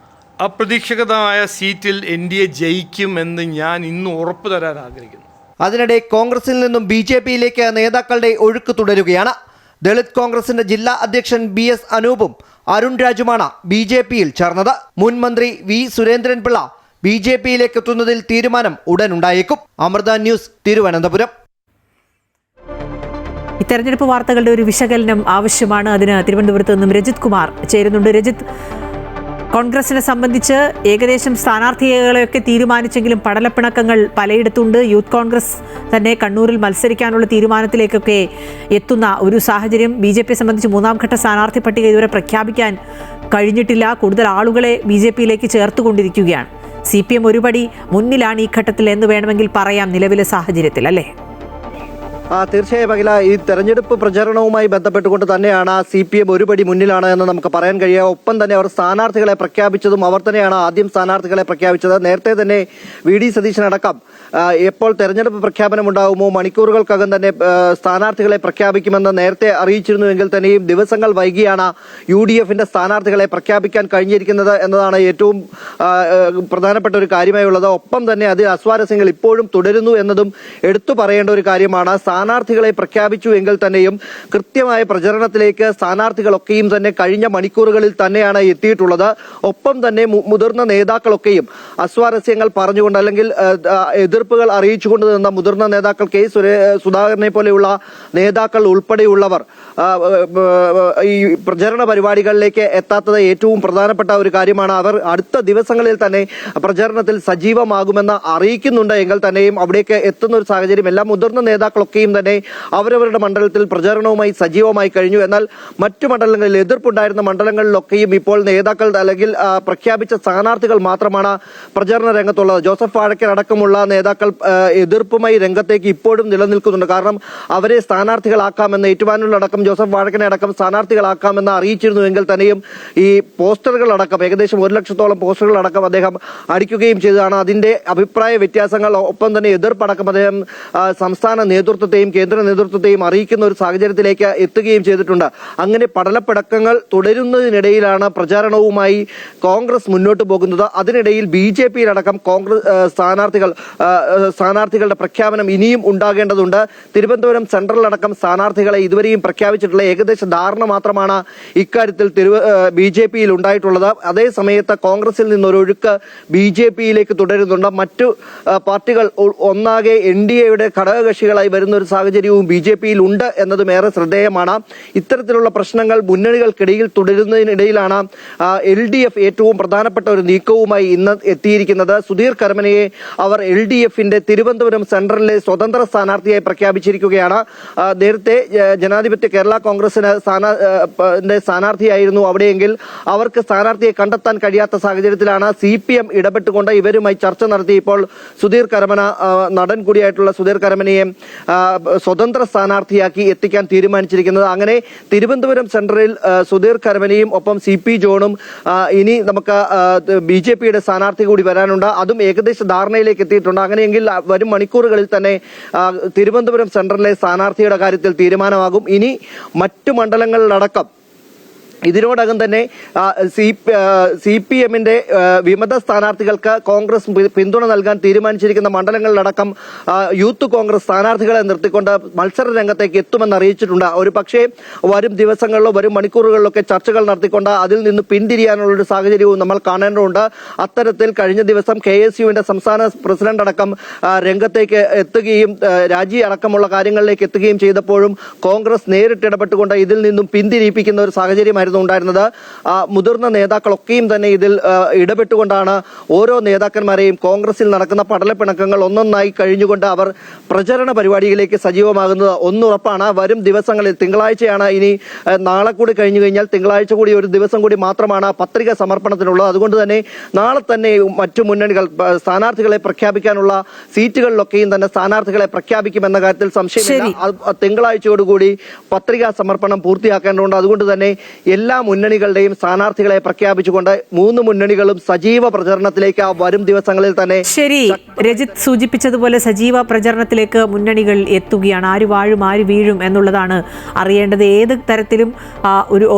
അപ്രതീക്ഷിതമായ സീറ്റിൽ NDA ജയിക്കുമെന്ന് ഞാൻ ഇന്ന് ഉറപ്പ് തരാൻ ആഗ്രഹിക്കുന്നു. അതിനിടെ കോൺഗ്രസിൽ നിന്നും BJPയിലേക്ക് നേതാക്കളുടെ ഒഴുക്ക് തുടരുകയാണ്. ദളിത് കോൺഗ്രസിന്റെ ജില്ലാ അധ്യക്ഷൻ BS അനൂപും അരുൺ രാജുമാണ് BJPയിൽ ചേർന്നത്. മുൻ മന്ത്രി V സുരേന്ദ്രൻപിള്ള BJPയിലേക്ക് എത്തുന്നതിൽ തീരുമാനം ഉടൻ ഉണ്ടായേക്കും. അമൃത ന്യൂസ്, തിരുവനന്തപുരം. ഈ തെരഞ്ഞെടുപ്പ് വാർത്തകളുടെ ഒരു വിശകലനം ആവശ്യമാണ്. അതിന് തിരുവനന്തപുരത്ത് നിന്നും രജിത് കുമാർ ചേരുന്നുണ്ട്. രജിത്, കോൺഗ്രസിനെ സംബന്ധിച്ച് ഏകദേശം സ്ഥാനാർത്ഥികളെയൊക്കെ തീരുമാനിച്ചെങ്കിലും പടലപ്പിണക്കങ്ങൾ പലയിടത്തുണ്ട്. യൂത്ത് കോൺഗ്രസ് തന്നെ കണ്ണൂരിൽ മത്സരിക്കാനുള്ള തീരുമാനത്തിലേക്കൊക്കെ എത്തുന്ന ഒരു സാഹചര്യം. BJPയെ സംബന്ധിച്ച് 3ാം ഘട്ട സ്ഥാനാർത്ഥി പട്ടിക ഇതുവരെ പ്രഖ്യാപിക്കാൻ കഴിഞ്ഞിട്ടില്ല. കൂടുതൽ ആളുകളെ BJPയിലേക്ക് ചേർത്തുകൊണ്ടിരിക്കുകയാണ്. CPM ഒരുപടി മുന്നിലാണ് ഈ ഘട്ടത്തിൽ എന്ന് വേണമെങ്കിൽ പറയാം നിലവിലെ സാഹചര്യത്തിൽ, അല്ലേ? തീർച്ചയായും അഖില, ഈ തെരഞ്ഞെടുപ്പ് പ്രചരണവുമായി ബന്ധപ്പെട്ടുകൊണ്ട് തന്നെയാണ് CPM ഒരുപടി മുന്നിലാണ് എന്ന് നമുക്ക് പറയാൻ കഴിയുക. ഒപ്പം തന്നെ അവർ സ്ഥാനാർത്ഥികളെ പ്രഖ്യാപിച്ചതും അവർ തന്നെയാണ് ആദ്യം സ്ഥാനാർത്ഥികളെ പ്രഖ്യാപിച്ചത്. നേരത്തെ തന്നെ VD സതീശനടക്കം എപ്പോൾ തെരഞ്ഞെടുപ്പ് പ്രഖ്യാപനം ഉണ്ടാകുമോ മണിക്കൂറുകൾക്കകം തന്നെ സ്ഥാനാർത്ഥികളെ പ്രഖ്യാപിക്കുമെന്ന് നേരത്തെ അറിയിച്ചിരുന്നുവെങ്കിൽ തന്നെയും ദിവസങ്ങൾ വൈകിയാണ് UDFന്റെ സ്ഥാനാർത്ഥികളെ പ്രഖ്യാപിക്കാൻ കഴിഞ്ഞിരിക്കുന്നത് എന്നതാണ് ഏറ്റവും പ്രധാനപ്പെട്ട ഒരു കാര്യമായുള്ളത്. ഒപ്പം തന്നെ അതിൽ അസ്വാരസ്യങ്ങൾ ഇപ്പോഴും തുടരുന്നു എന്നതും എടുത്തു പറയേണ്ട ഒരു കാര്യമാണ്. സ്ഥാനാർത്ഥികളെ പ്രഖ്യാപിച്ചു എങ്കിൽ തന്നെയും കൃത്യമായ പ്രചരണത്തിലേക്ക് സ്ഥാനാർത്ഥികളൊക്കെയും തന്നെ കഴിഞ്ഞ മണിക്കൂറുകളിൽ തന്നെയാണ് എത്തിയിട്ടുള്ളത്. ഒപ്പം തന്നെ മുതിർന്ന നേതാക്കളൊക്കെയും അസ്വാരസ്യങ്ങൾ പറഞ്ഞുകൊണ്ട് അല്ലെങ്കിൽ എതിർപ്പുകൾ അറിയിച്ചുകൊണ്ട് നിന്ന മുതിർന്ന നേതാക്കൾ കെ സുധാകരനെ പോലെയുള്ള നേതാക്കൾ ഉൾപ്പെടെയുള്ളവർ ഈ പ്രചരണ പരിപാടികളിലേക്ക് എത്താത്തത് ഏറ്റവും പ്രധാനപ്പെട്ട ഒരു കാര്യമാണ്. അവർ അടുത്ത ദിവസങ്ങളിൽ തന്നെ പ്രചരണത്തിൽ സജീവമാകുമെന്ന് അറിയിക്കുന്നുണ്ട് എങ്കിൽ തന്നെയും അവിടേക്ക് എത്തുന്ന ഒരു സാഹചര്യം എല്ലാ മുതിർന്ന നേതാക്കളൊക്കെയും തന്നെ അവരവരുടെ മണ്ഡലത്തിൽ പ്രചരണവുമായി സജീവമായി കഴിഞ്ഞു. എന്നാൽ മറ്റു മണ്ഡലങ്ങളിൽ എതിർപ്പുണ്ടായിരുന്ന മണ്ഡലങ്ങളിലൊക്കെയും ഇപ്പോൾ നേതാക്കൾ അല്ലെങ്കിൽ പ്രഖ്യാപിച്ച സ്ഥാനാർത്ഥികൾ മാത്രമാണ് പ്രചരണ രംഗത്തുള്ളത്. ജോസഫ് വാഴക്കൻ അടക്കമുള്ള നേതാക്കൾ എതിർപ്പുമായി രംഗത്തേക്ക് ഇപ്പോഴും നിലനിൽക്കുന്നുണ്ട്. കാരണം അവരെ സ്ഥാനാർത്ഥികളാക്കാമെന്ന് ഏറ്റുമാനൂരിലടക്കം ജോസഫ് വാഴക്കനെ അടക്കം സ്ഥാനാർത്ഥികളാക്കാമെന്ന് അറിയിച്ചിരുന്നുവെങ്കിൽ തന്നെയും ഈ പോസ്റ്ററുകളടക്കം ഏകദേശം 1 ലക്ഷത്തോളം പോസ്റ്ററുകളടക്കം അദ്ദേഹം അടിക്കുകയും ചെയ്തതാണ്. അതിന്റെ അഭിപ്രായ വ്യത്യാസങ്ങൾ ഒപ്പം തന്നെ എതിർപ്പടക്കം അദ്ദേഹം സംസ്ഥാന നേതൃത്വത്തെയും കേന്ദ്ര നേതൃത്വത്തെയും അറിയിക്കുന്ന ഒരു സാഹചര്യത്തിലേക്ക് എത്തുകയും ചെയ്തിട്ടുണ്ട്. അങ്ങനെ പടലപ്പിടക്കങ്ങൾ തുടരുന്നതിനിടയിലാണ് പ്രചാരണവുമായി കോൺഗ്രസ് മുന്നോട്ട് പോകുന്നത്. അതിനിടയിൽ BJPയിലടക്കം കോൺഗ്രസ് സ്ഥാനാർത്ഥികളുടെ പ്രഖ്യാപനം ഇനിയും ഉണ്ടാകേണ്ടതുണ്ട്. തിരുവനന്തപുരം സെൻട്രലിലടക്കം സ്ഥാനാർത്ഥികളെ ഇതുവരെയും പ്രഖ്യാപിച്ചിട്ടുള്ള ഏകദേശ ധാരണ മാത്രമാണ് ഇക്കാര്യത്തിൽ BJPയിൽ ഉണ്ടായിട്ടുള്ളത്. അതേ സമയത്ത് കോൺഗ്രസിൽ നിന്നൊരൊഴുക്ക് BJPയിലേക്ക് തുടരുന്നുണ്ട്. മറ്റു പാർട്ടികൾ ഒന്നാകെ NDAയുടെ ഘടകകക്ഷികളായി വരുന്ന ഒരു സാഹചര്യവും BJPയിൽ ഉണ്ട് എന്നതും ഏറെ ശ്രദ്ധേയമാണ്. ഇത്തരത്തിലുള്ള പ്രശ്നങ്ങൾ മുന്നണികൾക്കിടയിൽ തുടരുന്നതിനിടയിലാണ് LDF ഏറ്റവും പ്രധാനപ്പെട്ട ഒരു നീക്കവുമായി ഇന്ന് എത്തിയിരിക്കുന്നത്. സുധീർ കരമനയെ അവർ LDFന്റെ തിരുവനന്തപുരം സെൻട്രലിലെ സ്വതന്ത്ര സ്ഥാനാർത്ഥിയായി പ്രഖ്യാപിച്ചിരിക്കുകയാണ്. നേരത്തെ ജനാധിപത്യ കേരള കോൺഗ്രസിന് സ്ഥാനാർത്ഥിയായിരുന്നു അവിടെയെങ്കിൽ അവർക്ക് സ്ഥാനാർത്ഥിയെ കണ്ടെത്താൻ കഴിയാത്ത സാഹചര്യത്തിലാണ് CPM ഇടപെട്ടുകൊണ്ട് ഇവരുമായി ചർച്ച നടത്തി ഇപ്പോൾ സുധീർ കരമന നടൻ കൂടിയായിട്ടുള്ള സുധീർ കരമനയെ സ്വതന്ത്ര സ്ഥാനാർത്ഥിയാക്കി എത്തിക്കാൻ തീരുമാനിച്ചിരിക്കുന്നത്. അങ്ങനെ തിരുവനന്തപുരം സെൻട്രലിൽ സുധീർ കരമനയും ഒപ്പം CP ജോണും ഇനി നമുക്ക് BJPയുടെ സ്ഥാനാർത്ഥി കൂടി വരാനുണ്ട്. അതും ഏകദേശ ധാരണയിലേക്ക് എത്തിയിട്ടുണ്ട്. അങ്ങനെയെങ്കിൽ വരും മണിക്കൂറുകളിൽ തന്നെ തിരുവനന്തപുരം സെൻട്രലിലെ സ്ഥാനാർത്ഥിയുടെ കാര്യത്തിൽ തീരുമാനമാകും. ഇനി മറ്റു മണ്ഡലങ്ങളിലടക്കം ഇതിനോടകം തന്നെ CPMന്റെ വിമത സ്ഥാനാർത്ഥികൾക്ക് കോൺഗ്രസ് പിന്തുണ നൽകാൻ തീരുമാനിച്ചിരിക്കുന്ന മണ്ഡലങ്ങളിലടക്കം യൂത്ത് കോൺഗ്രസ് സ്ഥാനാർത്ഥികളെ നിർത്തിക്കൊണ്ട് മത്സര രംഗത്തേക്ക് എത്തുമെന്ന് അറിയിച്ചിട്ടുണ്ട്. ഒരു പക്ഷേ വരും ദിവസങ്ങളിലോ വരും മണിക്കൂറുകളിലൊക്കെ ചർച്ചകൾ നടത്തിക്കൊണ്ട് അതിൽ നിന്ന് പിന്തിരിയാനുള്ളൊരു സാഹചര്യവും നമ്മൾ കാണേണ്ടതുണ്ട്. അത്തരത്തിൽ കഴിഞ്ഞ ദിവസം KSUവിന്റെ സംസ്ഥാന പ്രസിഡന്റ് അടക്കം രംഗത്തേക്ക് എത്തുകയും രാജി അടക്കമുള്ള കാര്യങ്ങളിലേക്ക് എത്തുകയും ചെയ്തപ്പോഴും കോൺഗ്രസ് നേരിട്ടിടപെട്ടുകൊണ്ട് ഇതിൽ നിന്നും പിന്തിരിപ്പിക്കുന്ന ഒരു സാഹചര്യമായിരുന്നു ഉണ്ടായിരുന്നത്. മുതിർന്ന നേതാക്കളൊക്കെയും തന്നെ ഇതിൽ ഇടപെട്ടുകൊണ്ടാണ് ഓരോ നേതാക്കന്മാരെയും കോൺഗ്രസിൽ നടക്കുന്ന പടലപ്പിണക്കങ്ങൾ ഒന്നൊന്നായി കഴിഞ്ഞുകൊണ്ട് അവർ പ്രചരണ പരിപാടികളിലേക്ക് സജീവമാകുന്നത്. ഒന്നുറപ്പാണ്, വരും ദിവസങ്ങളിൽ തിങ്കളാഴ്ചയാണ് ഇനി നാളെ കൂടി കഴിഞ്ഞു കഴിഞ്ഞാൽ തിങ്കളാഴ്ച കൂടി ഒരു ദിവസം കൂടി മാത്രമാണ് പത്രിക സമർപ്പണത്തിനുള്ളത്. അതുകൊണ്ട് തന്നെ നാളെ തന്നെ മറ്റു മുന്നണികൾ സ്ഥാനാർത്ഥികളെ പ്രഖ്യാപിക്കാനുള്ള സീറ്റുകളിലൊക്കെയും തന്നെ സ്ഥാനാർത്ഥികളെ പ്രഖ്യാപിക്കുമെന്ന കാര്യത്തിൽ സംശയമില്ല. തിങ്കളാഴ്ചയോടുകൂടി പത്രികാ സമർപ്പണം പൂർത്തിയാക്കേണ്ടതുണ്ട്. അതുകൊണ്ട് തന്നെ എല്ലാ മുന്നണികളുടെയും സ്ഥാനാർത്ഥികളെ പ്രഖ്യാപിച്ചുകൊണ്ട് 3 മുന്നണികളും സജീവ പ്രചരണത്തിലേക്ക് വരും ദിവസങ്ങളിൽ തന്നെ. ശരി, രജിത് സൂചിപ്പിച്ചതുപോലെ സജീവ പ്രചരണത്തിലേക്ക് മുന്നണികൾ എത്തുകയാണ്. ആര് വാഴും ആര് വീഴും എന്നുള്ളതാണ് അറിയേണ്ടത്. ഏത് തരത്തിലും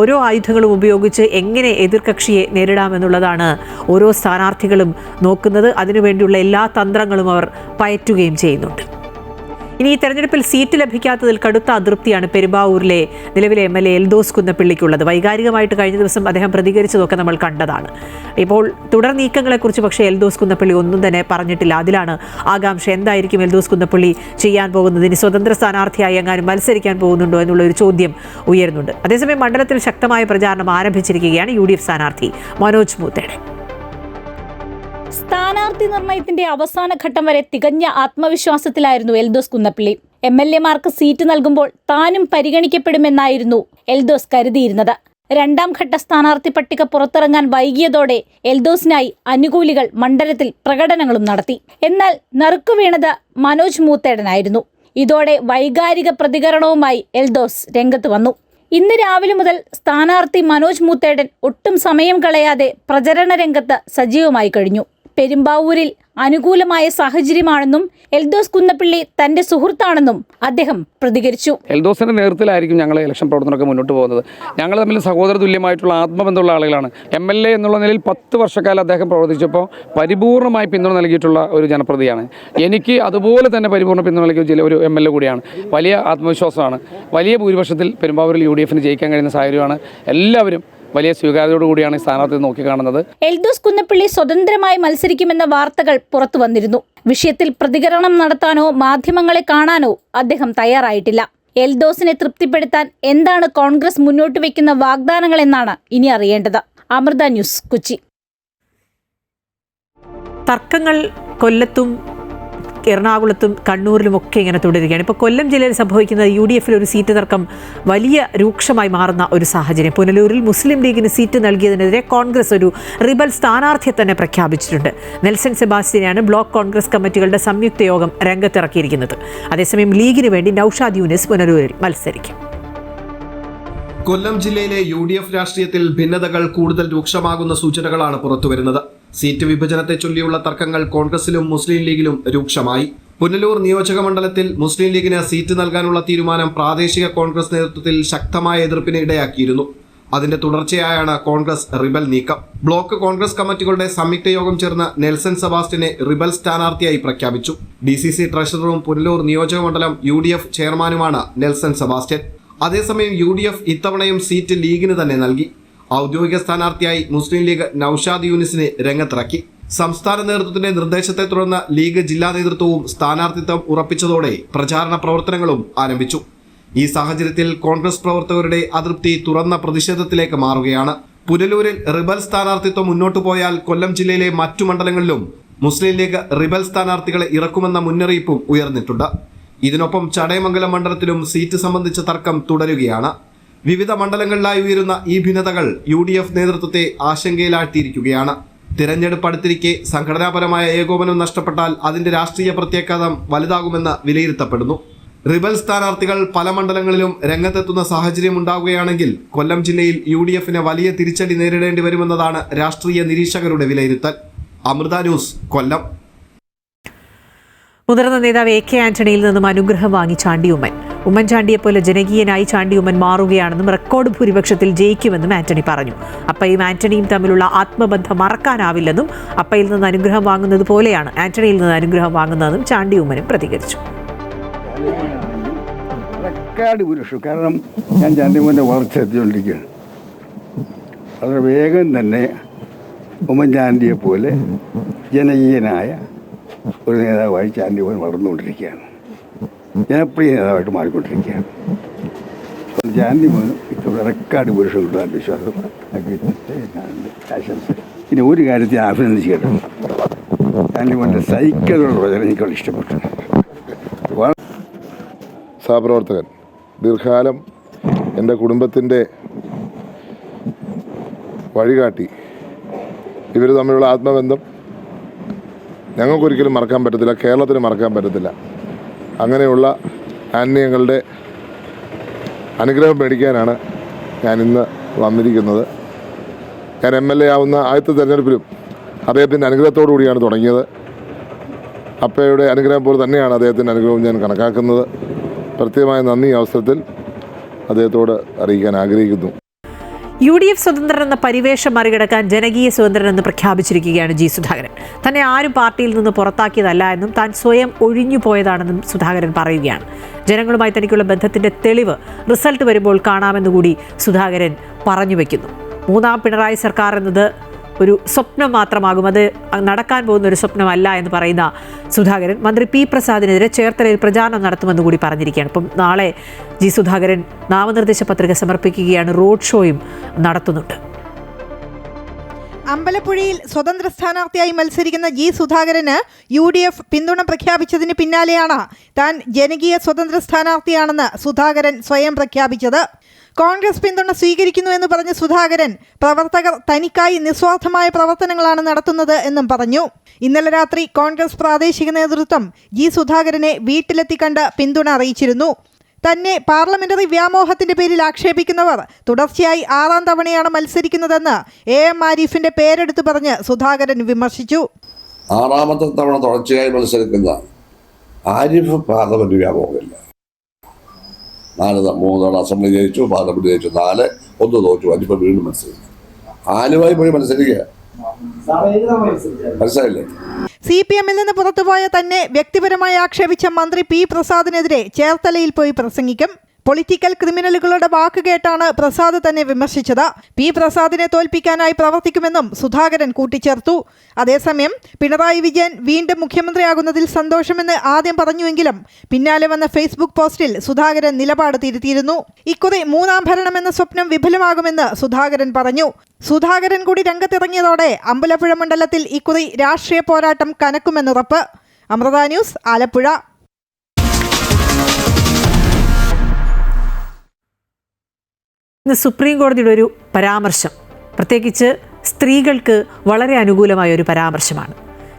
ഓരോ ആയുധങ്ങളും ഉപയോഗിച്ച് എങ്ങനെ എതിർകക്ഷിയെ നേരിടാമെന്നുള്ളതാണ് ഓരോ സ്ഥാനാർത്ഥികളും നോക്കുന്നത്. അതിനുവേണ്ടിയുള്ള എല്ലാ തന്ത്രങ്ങളും അവർ പയറ്റുകയും ചെയ്യുന്നുണ്ട്. ഇനി ഈ തെരഞ്ഞെടുപ്പിൽ സീറ്റ് ലഭിക്കാത്തതിൽ കടുത്ത അതൃപ്തിയാണ് പെരുമ്പാവൂരിലെ നിലവിലെ MLA എൽദോസ് കുന്നപ്പിള്ളിക്കുള്ളത്. വൈകാരികമായിട്ട് കഴിഞ്ഞ ദിവസം അദ്ദേഹം പ്രതികരിച്ചതൊക്കെ നമ്മൾ കണ്ടതാണ്. ഇപ്പോൾ തുടർ നീക്കങ്ങളെക്കുറിച്ച് പക്ഷേ എൽദോസ് കുന്നപ്പിള്ളി ഒന്നും തന്നെ പറഞ്ഞിട്ടില്ല. അതിലാണ് ആകാംക്ഷ. എന്തായിരിക്കും എൽദോസ് കുന്നപ്പിള്ളി ചെയ്യാൻ പോകുന്നത്? ഇനി സ്വതന്ത്ര സ്ഥാനാർത്ഥിയായി എങ്ങാനും മത്സരിക്കാൻ പോകുന്നുണ്ടോ എന്നുള്ളൊരു ചോദ്യം ഉയരുന്നുണ്ട്. അതേസമയം മണ്ഡലത്തിൽ ശക്തമായ പ്രചാരണം ആരംഭിച്ചിരിക്കുകയാണ് UDF സ്ഥാനാർത്ഥി മനോജ് മൂത്തേടൻ. സ്ഥാനാർത്ഥി നിർണയത്തിന്റെ അവസാന ഘട്ടം വരെ തികഞ്ഞ ആത്മവിശ്വാസത്തിലായിരുന്നു എൽദോസ് കുന്നപ്പിള്ളി. MLAമാർക്ക് സീറ്റ് നൽകുമ്പോൾ താനും പരിഗണിക്കപ്പെടുമെന്നായിരുന്നു എൽദോസ് കരുതിയിരുന്നത്. 2ാം ഘട്ട സ്ഥാനാർത്ഥി പട്ടിക പുറത്തിറങ്ങാൻ വൈകിയതോടെ എൽദോസിനായി അനുകൂലികൾ മണ്ഡലത്തിൽ പ്രകടനങ്ങളും നടത്തി. എന്നാൽ നറുക്കുവീണത് മനോജ് മൂത്തേടനായിരുന്നു. ഇതോടെ വൈകാരിക പ്രതികരണവുമായി എൽദോസ് രംഗത്ത് വന്നു. ഇന്ന് രാവിലെ മുതൽ സ്ഥാനാർത്ഥി മനോജ് മൂത്തേടൻ ഒട്ടും സമയം കളയാതെ പ്രചരണ രംഗത്ത് സജീവമായി കഴിഞ്ഞു. പെരുമ്പാവൂരിൽ അനുകൂലമായ സാഹചര്യമാണെന്നും എൽദോസ് കുന്നപ്പിള്ളി തന്റെ സുഹൃത്താണെന്നും അദ്ദേഹം പ്രതികരിച്ചു. എൽദോസിന്റെ നേതൃത്വത്തിലായിരിക്കും ഞങ്ങൾ ഇലക്ഷൻ പ്രവർത്തനമൊക്കെ മുന്നോട്ട് പോകുന്നത്. ഞങ്ങൾ തമ്മിൽ സഹോദര തുല്യമായിട്ടുള്ള ആത്മബന്ധമുള്ള ആളുകളാണ്. MLA എന്നുള്ള നിലയിൽ 10 വർഷക്കാലം അദ്ദേഹം പ്രവർത്തിച്ചപ്പോൾ പരിപൂർണമായി പിന്തുണ നൽകിയിട്ടുള്ള ഒരു ജനപ്രതിയാണ്. എനിക്ക് അതുപോലെ തന്നെ പരിപൂർണ്ണ പിന്തുണ നൽകിയ ഒരു MLA കൂടിയാണ്. വലിയ ആത്മവിശ്വാസമാണ്. വലിയ ഭൂരിപക്ഷത്തിൽ പെരുമ്പാവൂരിൽ UDFന് ജയിക്കാൻ കഴിയുന്ന സാഹചര്യമാണ്. എല്ലാവരും വലിയ സ്വീകാര്യതയോടുകൂടിയാണ് ഈ സ്ഥാനാർത്ഥി നോക്കിക്കാണുന്നത്. എൽദോസ് കുന്നപ്പള്ളി സ്വതന്ത്രമായി മത്സരിക്കുമെന്ന വാർത്തകൾ പുറത്തു വന്നിരുന്നു. വിഷയത്തിൽ പ്രതികരണം നടത്താനോ മാധ്യമങ്ങളെ കാണാനോ അദ്ദേഹം തയ്യാറായിട്ടില്ല. എൽദോസിനെ തൃപ്തിപ്പെടുത്താൻ എന്താണ് കോൺഗ്രസ് മുന്നോട്ട് വയ്ക്കുന്ന വാഗ്ദാനങ്ങൾ എന്നാണ് ഇനി അറിയേണ്ടത്. അമൃത ന്യൂസ്, കൊച്ചി. തർക്കങ്ങൾ കൊല്ലത്തും എറണാകുളത്തും കണ്ണൂരിലുമൊക്കെ ഇങ്ങനെ തുടരുകയാണ്. ഇപ്പോൾ കൊല്ലം ജില്ലയിൽ സംഭവിക്കുന്നത് UDF ഒരു സീറ്റ് തർക്കം വലിയ രൂക്ഷമായി മാറുന്ന ഒരു സാഹചര്യം. പുനലൂരിൽ മുസ്ലിം ലീഗിന് സീറ്റ് നൽകിയതിനെതിരെ കോൺഗ്രസ് ഒരു റിബൽ സ്ഥാനാർത്ഥിയെ തന്നെ പ്രഖ്യാപിച്ചിട്ടുണ്ട്. നെൽസൺ സെബാസ്റ്റ്യനെയാണ് ബ്ലോക്ക് കോൺഗ്രസ് കമ്മിറ്റികളുടെ സംയുക്ത യോഗം രംഗത്തിറക്കിയിരിക്കുന്നത്. അതേസമയം ലീഗിന് വേണ്ടി നൌഷാദ് യൂനിസ് പുനലൂരിൽ മത്സരിക്കും. കൊല്ലം ജില്ലയിലെ UDF രാഷ്ട്രീയത്തിൽ ഭിന്നതകൾ കൂടുതൽ രൂക്ഷമാകുന്ന സൂചനകളാണ് പുറത്തുവരുന്നത്. സീറ്റ് വിഭജനത്തെ ചൊല്ലിയുള്ള തർക്കങ്ങൾ കോൺഗ്രസിലും മുസ്ലിം ലീഗിലും രൂക്ഷമായി. പുനലൂർ നിയോജക മണ്ഡലത്തിൽ മുസ്ലിം ലീഗിന് സീറ്റ് നൽകാനുള്ള തീരുമാനം പ്രാദേശിക കോൺഗ്രസ് നേതൃത്വത്തിൽ ശക്തമായ എതിർപ്പിന് ഇടയാക്കിയിരുന്നു. അതിന്റെ തുടർച്ചയായാണ് കോൺഗ്രസ് റിബൽ നീക്കം. ബ്ലോക്ക് കോൺഗ്രസ് കമ്മിറ്റികളുടെ സംയുക്ത യോഗം ചേർന്ന് നെൽസൺ സെബാസ്റ്റ്യനെ റിബൽ സ്ഥാനാർത്ഥിയായി പ്രഖ്യാപിച്ചു. DCC ട്രഷററും പുനലൂർ നിയോജക മണ്ഡലം UDF ചെയർമാനുമാണ് നെൽസൺ സെബാസ്റ്റ്യൻ. അതേസമയം UDF ഇത്തവണയും സീറ്റ് ലീഗിന് തന്നെ നൽകി. ഔദ്യോഗിക സ്ഥാനാർത്ഥിയായി മുസ്ലിം ലീഗ് നൌഷാദ് യൂനിസിനെ രംഗത്തിറക്കി. സംസ്ഥാന നേതൃത്വത്തിന്റെ നിർദ്ദേശത്തെ തുടർന്ന് ലീഗ് ജില്ലാ നേതൃത്വവും സ്ഥാനാർത്ഥിത്വം ഉറപ്പിച്ചതോടെ പ്രചാരണ പ്രവർത്തനങ്ങളും ആരംഭിച്ചു. ഈ സാഹചര്യത്തിൽ കോൺഗ്രസ് പ്രവർത്തകരുടെ അതൃപ്തി തുറന്ന പ്രതിഷേധത്തിലേക്ക് മാറുകയാണ്. പുനലൂരിൽ റിബൽ സ്ഥാനാർത്ഥിത്വം മുന്നോട്ടു പോയാൽ കൊല്ലം ജില്ലയിലെ മറ്റു മണ്ഡലങ്ങളിലും മുസ്ലിം ലീഗ് റിബൽ സ്ഥാനാർത്ഥികളെ ഇറക്കുമെന്ന മുന്നറിയിപ്പും ഉയർന്നിട്ടുണ്ട്. ഇതിനൊപ്പം ചടയമംഗലം മണ്ഡലത്തിലും സീറ്റ് സംബന്ധിച്ച തർക്കം തുടരുകയാണ്. വിവിധ മണ്ഡലങ്ങളിലായി ഉയരുന്ന ഈ ഭിന്നതകൾ UDF നേതൃത്വത്തെ ആശങ്കയിലാഴ്ത്തിയിരിക്കുകയാണ്. തിരഞ്ഞെടുപ്പ് അടുത്തിരിക്കെ സംഘടനാപരമായ ഏകോപനം നഷ്ടപ്പെട്ടാൽ അതിന്റെ രാഷ്ട്രീയ പ്രത്യാഘാതം വലുതാകുമെന്ന് വിലയിരുത്തപ്പെടുന്നു. റിബൽ സ്ഥാനാർത്ഥികൾ പല മണ്ഡലങ്ങളിലും രംഗത്തെത്തുന്ന സാഹചര്യം ഉണ്ടാകുകയാണെങ്കിൽ കൊല്ലം ജില്ലയിൽ UDFന് വലിയ തിരിച്ചടി നേരിടേണ്ടി വരുമെന്നതാണ് രാഷ്ട്രീയ നിരീക്ഷകരുടെ വിലയിരുത്തൽ. അമൃത ന്യൂസ്, കൊല്ലം. മുതിർന്ന നേതാവ് AK ആന്റണിയിൽ നിന്നും അനുഗ്രഹം വാങ്ങി ചാണ്ടി ഉമ്മൻ. ഉമ്മൻചാണ്ടിയെപ്പോലെ ജനകീയനായി ചാണ്ടി ഉമ്മൻ മാറുകയാണെന്നും റെക്കോർഡ് ഭൂരിപക്ഷത്തിൽ ജയിക്കുമെന്നും ആന്റണി പറഞ്ഞു. അപ്പയും ആന്റണിയും തമ്മിലുള്ള ആത്മബന്ധം മറക്കാനാവില്ലെന്നും അപ്പയിൽ നിന്ന് അനുഗ്രഹം വാങ്ങുന്നത് പോലെയാണ് ആന്റണിയിൽ നിന്ന് അനുഗ്രഹം വാങ്ങുന്നതെന്നും ചാണ്ടി ഉമ്മനും പ്രതികരിച്ചു. കാരണം ഞാൻ ചാണ്ടി ഉമ്മൻ്റെ വളർച്ച എത്തിക്കൊണ്ടിരിക്കുകയാണ്. വളരെ വേഗം തന്നെ ഉമ്മൻചാണ്ടിയെ പോലെ ജനകീയനായ ഒരു നേതാവായി ചാണ്ടി ഉമ്മൻ വളർന്നുകൊണ്ടിരിക്കുകയാണ്. ജനപ്രിയ നേതാവായിട്ട് മാറിക്കൊണ്ടിരിക്കുകയാണ്. ചാണ്ടി ഉമ്മനും ഇത്തവണ റെക്കോർഡ് പുരുഷം കിട്ടാൻ വിശ്വാസം ആശംസ. ഇനി ഒരു കാര്യത്തിൽ അഭിനന്ദിച്ച് കേട്ടോ, ചാണ്ടി ഉമ്മൻ്റെ സൈക്കിളുള്ള പ്രചരണം എനിക്ക് വളരെ ഇഷ്ടപ്പെട്ടു. സഹപ്രവർത്തകൻ, ദീർഘകാലം എൻ്റെ കുടുംബത്തിൻ്റെ വഴികാട്ടി, ഇവർ തമ്മിലുള്ള ആത്മബന്ധം ഞങ്ങൾക്കൊരിക്കലും മറക്കാൻ പറ്റത്തില്ല, കേരളത്തിന് മറക്കാൻ പറ്റത്തില്ല. അങ്ങനെയുള്ള ആന്യങ്ങളുടെ അനുഗ്രഹം മേടിക്കാനാണ് ഞാൻ ഇന്ന് വന്നിരിക്കുന്നത്. ഞാൻ MLA ആവുന്ന ആദ്യത്തെ തെരഞ്ഞെടുപ്പിലും അദ്ദേഹത്തിൻ്റെ അനുഗ്രഹത്തോടു കൂടിയാണ് തുടങ്ങിയത്. അപ്പയുടെ അനുഗ്രഹം പോലെ തന്നെയാണ് അദ്ദേഹത്തിൻ്റെ അനുഗ്രഹവും ഞാൻ കണക്കാക്കുന്നത്. പ്രത്യേകമായ നന്ദി അവസരത്തിൽ അദ്ദേഹത്തോട് അറിയിക്കാൻ ആഗ്രഹിക്കുന്നു. UDF സ്വതന്ത്രൻ എന്ന പരിവേഷം മറികടക്കാൻ ജനകീയ സ്വതന്ത്രൻ എന്ന് പ്രഖ്യാപിച്ചിരിക്കുകയാണ് G. സുധാകരൻ. തന്നെ ആരും പാർട്ടിയിൽ നിന്ന് പുറത്താക്കിയതല്ല എന്നും താൻ സ്വയം ഒഴിഞ്ഞു പോയതാണെന്നും സുധാകരൻ പറയുകയാണ്. ജനങ്ങളുമായി തനിക്കുള്ള ബന്ധത്തിന്റെ തെളിവ് റിസൾട്ട് വരുമ്പോൾ കാണാമെന്നുകൂടി സുധാകരൻ പറഞ്ഞു വയ്ക്കുന്നു. മൂന്നാം പിണറായി സർക്കാർ എന്നത് ഒരു സ്വപ്നം മാത്രമാകും, അത് നടക്കാൻ പോകുന്ന ഒരു സ്വപ്നമല്ല എന്ന് പറയുന്ന സുധാകരൻ മന്ത്രി P. പ്രസാദിനെതിരെ ചേർത്തലയിൽ പ്രചാരണം നടത്തുമെന്ന് കൂടി പറഞ്ഞിരിക്കുകയാണ്. ഇപ്പം നാളെ G. സുധാകരൻ നാമനിർദ്ദേശ പത്രിക സമർപ്പിക്കുകയാണ്. റോഡ് ഷോയും നടത്തുന്നുണ്ട്. അമ്പലപ്പുഴയിൽ സ്വതന്ത്ര സ്ഥാനാർത്ഥിയായി മത്സരിക്കുന്ന G. സുധാകരന് UDF പിന്തുണ പ്രഖ്യാപിച്ചതിന് പിന്നാലെയാണ് താൻ ജനകീയ സ്വതന്ത്ര സ്ഥാനാർത്ഥിയാണെന്ന് സുധാകരൻ സ്വയം പ്രഖ്യാപിച്ചത്. കോൺഗ്രസ് പിന്തുണ സ്വീകരിക്കുന്നു എന്ന് പറഞ്ഞ സുധാകരൻ പ്രവർത്തകർ തനിക്കായി നിസ്വാർത്ഥമായ പ്രവർത്തനങ്ങളാണ് നടത്തുന്നത് എന്നും പറഞ്ഞു. ഇന്നലെ രാത്രി കോൺഗ്രസ് പ്രാദേശിക നേതൃത്വം G. സുധാകരനെ വീട്ടിലെത്തിക്കണ്ട് പിന്തുണ അറിയിച്ചിരുന്നു. തന്നെ പാർലമെന്ററി വ്യാമോഹത്തിന്റെ പേരിൽ ആക്ഷേപിക്കുന്നവർ തുടർച്ചയായി 6ാം തവണയാണ് മത്സരിക്കുന്നതെന്ന് AM ആരിഫിന്റെ പേരെടുത്ത് പറഞ്ഞ് സുധാകരൻ വിമർശിച്ചു. 6ാമത്തെ തവണ തുടർച്ചയായി മത്സരിക്കുന്ന ആരിഫ് പാർലമെന്റ് വ്യാമോഹമില്ല. 3 തവണ അസംബ്ലി ജയിച്ചു, പാർലമെന്റ് ജയിച്ചു, 4 1 തോറ്റു, 5 വീണ്ടും മത്സരിക്കും. ആലുവായി പോയി മത്സരിക്കുക, മനസ്സിലായില്ലേ? CPM-ൽ നിന്ന് പുറത്തുപോയ തന്നെ വ്യക്തിപരമായി ആക്ഷേപിച്ച മന്ത്രി P. പ്രസാദിനെതിരെ ചേർത്തലയിൽ പോയി പ്രസംഗിക്കും. പൊളിറ്റിക്കൽ ക്രിമിനലുകളുടെ വാക്ക് കേട്ടാണ് പ്രസാദ് തന്നെ വിമർശിച്ചത്. പി പ്രസാദിനെ തോൽപ്പിക്കാനായി പ്രവർത്തിക്കുമെന്നും സുധാകരൻ കൂട്ടിച്ചേർത്തു. അതേസമയം പിണറായി വിജയൻ വീണ്ടും മുഖ്യമന്ത്രിയാകുന്നതിൽ സന്തോഷമെന്ന് ആദ്യം പറഞ്ഞുവെങ്കിലും പിന്നാലെ വന്ന ഫേസ്ബുക്ക് പോസ്റ്റിൽ സുധാകരൻ നിലപാട് തിരുത്തിയിരുന്നു. ഇക്കുറി മൂന്നാം ഭരണമെന്ന സ്വപ്നം വിഫലമാകുമെന്ന് സുധാകരൻ പറഞ്ഞു. സുധാകരൻ കൂടി രംഗത്തിറങ്ങിയതോടെ അമ്പലപ്പുഴ മണ്ഡലത്തിൽ ഇക്കുറി രാഷ്ട്രീയ പോരാട്ടം കനക്കുമെന്നുറപ്പ്. അമൃത ന്യൂസ്, ആലപ്പുഴ. സുപ്രീം കോടതിയുടെ ഒരു പരാമർശം, പ്രത്യേകിച്ച് സ്ത്രീകൾക്ക് വളരെ അനുകൂലമായ ഒരു പരാമർശമാണ്.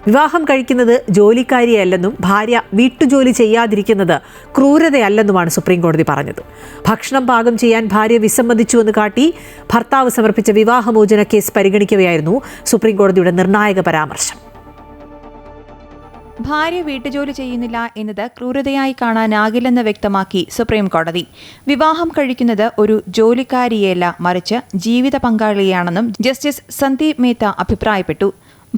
വിവാഹം കഴിക്കുന്നത് ജോലിക്കാരിയല്ലെന്നും ഭാര്യ വീട്ടുജോലി ചെയ്യാതിരിക്കുന്നത് ക്രൂരതയല്ലെന്നുമാണ് സുപ്രീം കോടതി പറഞ്ഞത്. ഭക്ഷണം പാകം ചെയ്യാൻ ഭാര്യ വിസമ്മതിച്ചുവെന്ന് കാട്ടി ഭർത്താവ് സമർപ്പിച്ച വിവാഹമോചന കേസ് പരിഗണിക്കവെയായിരുന്നു സുപ്രീം കോടതിയുടെ നിർണായക പരാമർശം. ഭാര്യ വീട്ടുജോലി ചെയ്യുന്നില്ല എന്നത് ക്രൂരതയായി കാണാനാകില്ലെന്ന് വ്യക്തമാക്കി സുപ്രീം കോടതി. വിവാഹം കഴിക്കുന്നത് ഒരു ജോലിക്കാരിയല്ല, മറിച്ച് ജീവിത പങ്കാളിയാണെന്നും ജസ്റ്റിസ് സന്ദീപ് മേത്ത അഭിപ്രായപ്പെട്ടു.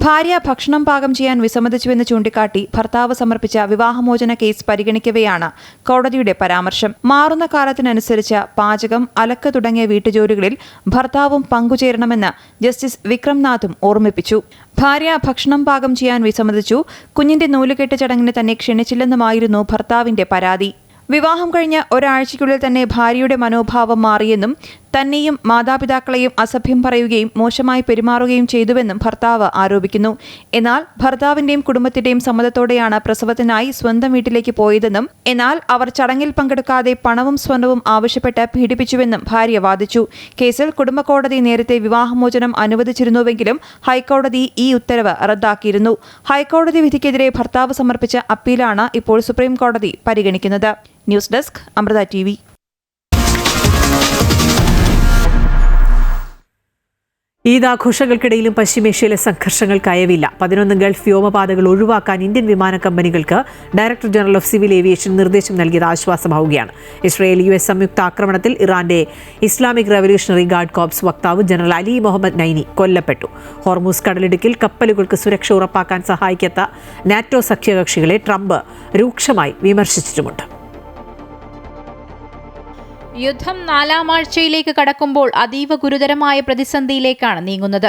ഭാര്യ ഭക്ഷണം പാകം ചെയ്യാൻ വിസമ്മതിച്ചുവെന്ന് ചൂണ്ടിക്കാട്ടി ഭർത്താവ് സമർപ്പിച്ച വിവാഹമോചന കേസ് പരിഗണിക്കവെയാണ് കോടതിയുടെ പരാമർശം. മാറുന്ന കാലത്തിനനുസരിച്ച് പാചകം, അലക്ക് തുടങ്ങിയ വീട്ടുജോലികളിൽ ഭർത്താവും പങ്കുചേരണമെന്ന് ജസ്റ്റിസ് വിക്രംനാഥും ഓർമ്മിപ്പിച്ചു. ഭാര്യ ഭക്ഷണം പാകം ചെയ്യാൻ വിസമ്മതിച്ചു, കുഞ്ഞിന്റെ നൂലുകെട്ട് ചടങ്ങിന് തന്നെ ക്ഷണിച്ചില്ലെന്നുമായിരുന്നു ഭർത്താവിന്റെ പരാതി. വിവാഹം കഴിഞ്ഞ് ഒരാഴ്ചയ്ക്കുള്ളിൽ തന്നെ ഭാര്യയുടെ മനോഭാവം മാറിയെന്നും തന്നെയും മാതാപിതാക്കളെയും അസഭ്യം പറയുകയും മോശമായി പെരുമാറുകയും ചെയ്തുവെന്നും ഭർത്താവ് ആരോപിക്കുന്നു. എന്നാൽ ഭർത്താവിന്റെയും കുടുംബത്തിന്റെയും സമ്മതത്തോടെയാണ് പ്രസവത്തിനായി സ്വന്തം വീട്ടിലേക്ക് പോയതെന്നും എന്നാൽ അവർ ചടങ്ങിൽ പങ്കെടുക്കാതെ പണവും സ്വർണവും ആവശ്യപ്പെട്ട് പീഡിപ്പിച്ചുവെന്നും ഭാര്യ വാദിച്ചു. കേസിൽ കുടുംബ കോടതി നേരത്തെ വിവാഹമോചനം അനുവദിച്ചിരുന്നുവെങ്കിലും ഹൈക്കോടതി ഈ ഉത്തരവ് റദ്ദാക്കിയിരുന്നു. ഹൈക്കോടതി വിധിക്കെതിരെ ഭർത്താവ് സമർപ്പിച്ച അപ്പീലാണ് ഇപ്പോൾ സുപ്രീം കോടതി പരിഗണിക്കുന്നത്. News desk, Amrita TV. ഈദാഘോഷങ്ങൾക്കിടയിലും പശ്ചിമേഷ്യയിലെ സംഘർഷങ്ങൾക്ക് അയവില്ല. 11 ഗൾഫ് വ്യോമപാതകൾ ഒഴിവാക്കാൻ ഇന്ത്യൻ വിമാന കമ്പനികൾക്ക് director general of civil aviation നിർദ്ദേശം നൽകിയത് ആശ്വാസമാവുകയാണ്. ഇസ്രായേൽ US സംയുക്ത ആക്രമണത്തിൽ ഇറാന്റെ ഇസ്ലാമിക് റവല്യൂഷണറി ഗാർഡ് കോർപ്സ് വക്താവ് ജനറൽ അലി മുഹമ്മദ് നൈനി കൊല്ലപ്പെട്ടു. ഹോർമൂസ് കടലിടുക്കിൽ കപ്പലുകൾക്ക് സുരക്ഷ ഉറപ്പാക്കാൻ സഹായിക്കാത്ത നാറ്റോ സഖ്യകക്ഷികളെ ട്രംപ് രൂക്ഷമായി വിമർശിച്ചിട്ടുമുണ്ട്. യുദ്ധം 4ാം ആഴ്ചയിലേക്ക് കടക്കുമ്പോൾ അതീവ ഗുരുതരമായ പ്രതിസന്ധിയിലേക്കാണ് നീങ്ങുന്നത്.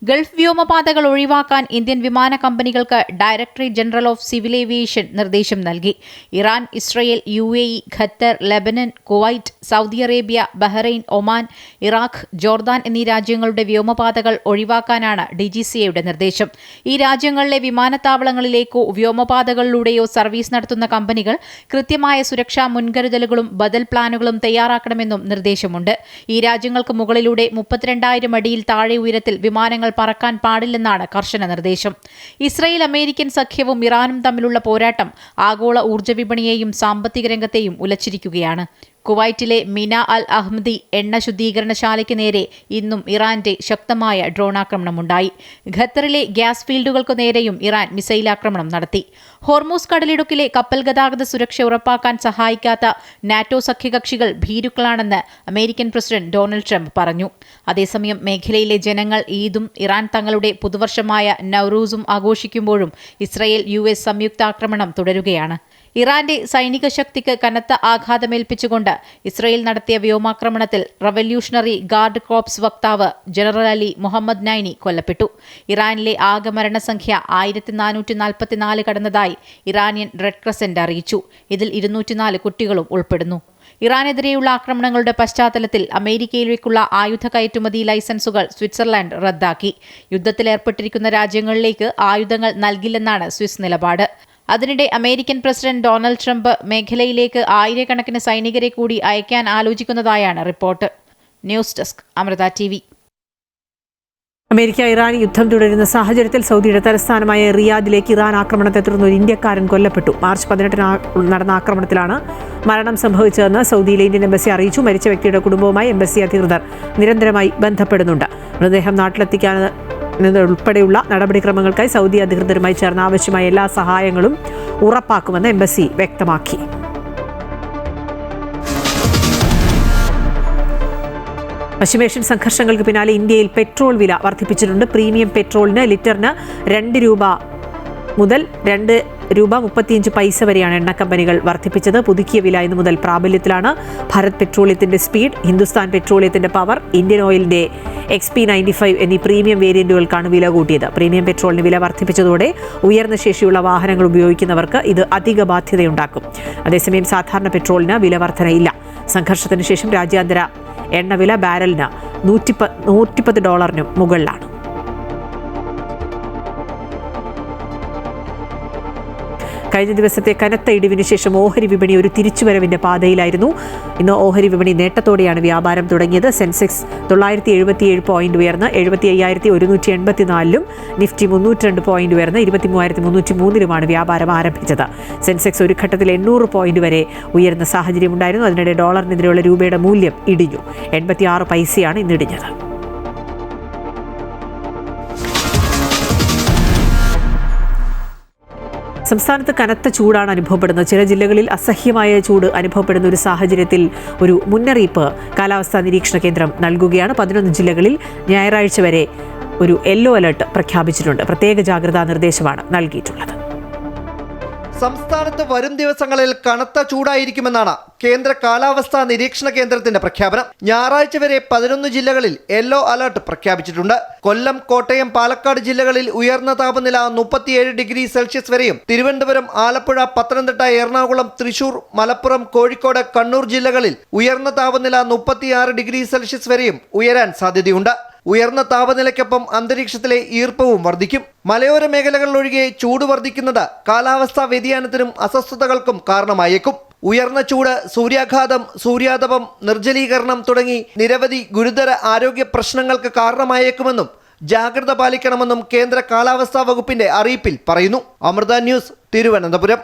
ഗൾഫ് വ്യോമപാതകൾ ഒഴിവാക്കാൻ ഇന്ത്യൻ വിമാന കമ്പനികൾക്ക് directorate general of civil aviation നിർദ്ദേശം നൽകി. Iran, Israel, UAE, Qatar, Lebanon, Kuwait, Saudi Arabia, Bahrain, Oman, Iraq, Jordan എന്നീ രാജ്യങ്ങളുടെ വ്യോമപാതകൾ ഒഴിവാക്കാനാണ് DGCAയുടെ നിർദ്ദേശം. ഈ രാജ്യങ്ങളിലെ വിമാനത്താവളങ്ങളിലേക്കോ വ്യോമപാതകളിലൂടെയോ സർവീസ് നടത്തുന്ന കമ്പനികൾ കൃത്യമായ സുരക്ഷാ മുൻകരുതലുകളും ബദൽ പ്ലാനുകളും തയ്യാറാക്കണമെന്നും നിർദ്ദേശമുണ്ട്. ഈ രാജ്യങ്ങൾക്ക് മുകളിലൂടെ 32,000 അടിയിൽ താഴെ ഉയരത്തിൽ വിമാനങ്ങൾ പറക്കാൻ പാടില്ലെന്നാണ് കർശന നിർദ്ദേശം. ഇസ്രായേൽ അമേരിക്കൻ സഖ്യവും ഇറാനും തമ്മിലുള്ള പോരാട്ടം ആഗോള ഊർജ്ജ വിപണിയെയും സാമ്പത്തിക രംഗത്തെയും ഉലച്ചിരിക്കുകയാണ്. കുവൈറ്റിലെ മിന അൽ അഹ്മദി എണ്ണ ശുദ്ധീകരണശാലയ്ക്ക് നേരെ ഇന്നും ഇറാന്റെ ശക്തമായ ഡ്രോൺ ആക്രമണമുണ്ടായി. ഖത്തറിലെ ഗ്യാസ് ഫീൽഡുകൾക്കു നേരെയും ഇറാൻ മിസൈൽ ആക്രമണം നടത്തി. ഹോർമൂസ് കടലിടുക്കിലെ കപ്പൽ ഗതാഗത സുരക്ഷ ഉറപ്പാക്കാൻ സഹായിക്കാത്ത നാറ്റോ സഖ്യകക്ഷികൾ ഭീരുക്കളാണെന്ന് അമേരിക്കൻ പ്രസിഡന്റ് ഡൊണാൾഡ് ട്രംപ് പറഞ്ഞു. അതേസമയം മേഖലയിലെ ജനങ്ങൾ ഈദും ഇറാൻ തങ്ങളുടെ പുതുവർഷമായ നൗറൂസും ആഘോഷിക്കുമ്പോഴും ഇസ്രായേൽ US സംയുക്താക്രമണം തുടരുകയാണ്. ഇറാന്റെ സൈനിക ശക്തിക്ക് കനത്ത ആഘാതമേൽപ്പിച്ചുകൊണ്ട് ഇസ്രായേൽ നടത്തിയ വ്യോമാക്രമണത്തിൽ റവല്യൂഷണറി ഗാർഡ് കോർപ്സ് വക്താവ് ജനറൽ അലി മുഹമ്മദ് നൈനി കൊല്ലപ്പെട്ടു. ഇറാനിലെ ആകെ മരണസംഖ്യ 1444 കടന്നതായി ഇറാനിയൻ റെഡ് ക്രസന്റ് അറിയിച്ചു. ഇതിൽ 204 കുട്ടികളും ഉൾപ്പെടുന്നു. ഇറാനെതിരെയുള്ള ആക്രമണങ്ങളുടെ പശ്ചാത്തലത്തിൽ അമേരിക്കയിലേക്കുള്ള ആയുധ കയറ്റുമതി ലൈസൻസുകൾ സ്വിറ്റ്സർലൻഡ് റദ്ദാക്കി. യുദ്ധത്തിലേർപ്പെട്ടിരിക്കുന്ന രാജ്യങ്ങളിലേക്ക് ആയുധങ്ങൾ നൽകില്ലെന്നാണ് സ്വിസ് നിലപാട്. അതിനിടെ അമേരിക്കൻ പ്രസിഡന്റ് ഡൊണാൾഡ് ട്രംപ് മേഖലയിലേക്ക് ആയിരക്കണക്കിന് സൈനികരെ കൂടി അയക്കാൻ ആലോചിക്കുന്നതായാണ് report. News desk, Amrita TV. America Iran യുദ്ധം തുടരുന്ന സാഹചര്യത്തിൽ സൗദിയുടെ തലസ്ഥാനമായ റിയാദിലേക്ക് ഇറാൻ ആക്രമണത്തെ തുടർന്ന് ഒരു ഇന്ത്യക്കാരൻ കൊല്ലപ്പെട്ടു. മാർച്ച് 18 നടന്ന ആക്രമണത്തിലാണ് മരണം സംഭവിച്ചതെന്ന് സൗദിയിലെ ഇന്ത്യൻ എംബസി അറിയിച്ചു. മരിച്ച വ്യക്തിയുടെ കുടുംബവുമായി എംബസി അധികൃതർ നിരന്തരമായി ബന്ധപ്പെടുന്നുണ്ട്. മൃതദേഹം നാട്ടിലെത്തിക്കാൻ ഉൾപ്പെടെയുള്ള നടപടിക്രമങ്ങൾക്കായി സൗദി അധികൃതരുമായി ചേർന്ന് ആവശ്യമായ എല്ലാ സഹായങ്ങളും ഉറപ്പാക്കുമെന്ന് എംബസി വ്യക്തമാക്കി. പശ്ചിമേഷ്യൻ സംഘർഷങ്ങൾക്ക് പിന്നാലെ ഇന്ത്യയിൽ പെട്രോൾ വില വർദ്ധിപ്പിച്ചിട്ടുണ്ട്. പ്രീമിയം പെട്രോളിന് ലിറ്ററിന് 2 രൂപ മുതൽ രൂപ 35 വരെയാണ് എണ്ണ കമ്പനികൾ വർദ്ധിപ്പിച്ചത്. പുതുക്കിയ വില ഇന്നു മുതൽ പ്രാബല്യത്തിലാണ്. ഭാരത് പെട്രോളിയത്തിന്റെ സ്പീഡ്, ഹിന്ദുസ്ഥാൻ പെട്രോളിയത്തിന്റെ പവർ, ഇന്ത്യൻ ഓയിലിന്റെ XP95 എന്നീ പ്രീമിയം വേരിയന്റുകൾക്കാണ് വില കൂട്ടിയത്. പ്രീമിയം പെട്രോളിന് വില വർദ്ധിപ്പിച്ചതോടെ ഉയർന്ന ശേഷിയുള്ള വാഹനങ്ങൾ ഉപയോഗിക്കുന്നവർക്ക് ഇത് അധിക ബാധ്യതയുണ്ടാക്കും. അതേസമയം സാധാരണ പെട്രോളിന് വില വർധനയില്ല. സംഘർഷത്തിന് ശേഷം രാജ്യാന്തര എണ്ണവില ബാരലിന് $110 മുകളിലാണ്. കഴിഞ്ഞ ദിവസത്തെ കനത്ത ഇടിവിന് ശേഷം ഓഹരി വിപണി ഒരു തിരിച്ചുവരവിന്റെ പാതയിലായിരുന്നു. ഇന്ന് ഓഹരി വിപണി നേട്ടത്തോടെയാണ് വ്യാപാരം തുടങ്ങിയത്. സെൻസെക്സ് 977 പോയിന്റ് ഉയർന്ന് 75,184-ലും നിഫ്റ്റി 302 പോയിന്റ് ഉയർന്ന് 23,303-ലുമാണ് വ്യാപാരം ആരംഭിച്ചത്. സെൻസെക്സ് ഒരു ഘട്ടത്തിൽ 800 പോയിന്റ് വരെ ഉയർന്ന സാഹചര്യമുണ്ടായിരുന്നു. അതിനിടെ ഡോളറിനെതിരെയുള്ള രൂപയുടെ മൂല്യം ഇടിഞ്ഞു. 86 പൈസയാണ് ഇന്നിടിഞ്ഞത്. സംസ്ഥാനത്ത് കനത്ത ചൂടാണ് അനുഭവപ്പെടുന്നത്. ചില ജില്ലകളിൽ അസഹ്യമായ ചൂട് അനുഭവപ്പെടുന്ന ഒരു സാഹചര്യത്തിൽ ഒരു മുന്നറിയിപ്പ് കാലാവസ്ഥാ നിരീക്ഷണ കേന്ദ്രം നൽകുകയാണ്. 11 ജില്ലകളിൽ ഞായറാഴ്ച വരെ ഒരു യെല്ലോ അലർട്ട് പ്രഖ്യാപിച്ചിട്ടുണ്ട്. പ്രത്യേക ജാഗ്രതാ നിർദ്ദേശമാണ് നൽകിയിട്ടുള്ളത്. സംസ്ഥാനത്ത് വരും ദിവസങ്ങളിൽ കനത്ത ചൂടായിരിക്കുമെന്നാണ് കേന്ദ്ര കാലാവസ്ഥാ നിരീക്ഷണ കേന്ദ്രത്തിന്റെ പ്രഖ്യാപനം. ഞായറാഴ്ച വരെ 11 ജില്ലകളിൽ യെല്ലോ അലർട്ട് പ്രഖ്യാപിച്ചിട്ടുണ്ട്. കൊല്ലം, കോട്ടയം, പാലക്കാട് ജില്ലകളിൽ ഉയർന്ന താപനില 37 ഡിഗ്രി സെൽഷ്യസ് വരെയും, തിരുവനന്തപുരം, ആലപ്പുഴ, പത്തനംതിട്ട, എറണാകുളം, തൃശൂർ, മലപ്പുറം, കോഴിക്കോട്, കണ്ണൂർ ജില്ലകളിൽ ഉയർന്ന താപനില 36 ഡിഗ്രി സെൽഷ്യസ് വരെയും ഉയരാൻ സാധ്യതയുണ്ട്. ഉയർന്ന താപനിലയ്ക്കൊപ്പം അന്തരീക്ഷത്തിലെ ഈർപ്പവും വർദ്ധിക്കും. മലയോര മേഖലകളിലൊഴികെ ചൂട് വർദ്ധിക്കുന്നത് കാലാവസ്ഥാ വ്യതിയാനത്തിനും അസ്വസ്ഥതകൾക്കും കാരണമായേക്കും. ഉയർന്ന ചൂട്, സൂര്യാഘാതം, സൂര്യാതപം, നിർജ്ജലീകരണം തുടങ്ങി നിരവധി ഗുരുതര ആരോഗ്യ പ്രശ്നങ്ങൾക്ക് കാരണമായേക്കുമെന്നും ജാഗ്രത പാലിക്കണമെന്നും കേന്ദ്ര കാലാവസ്ഥാ വകുപ്പിന്റെ അറിയിപ്പിൽ പറയുന്നു. അമൃത ന്യൂസ്, തിരുവനന്തപുരം.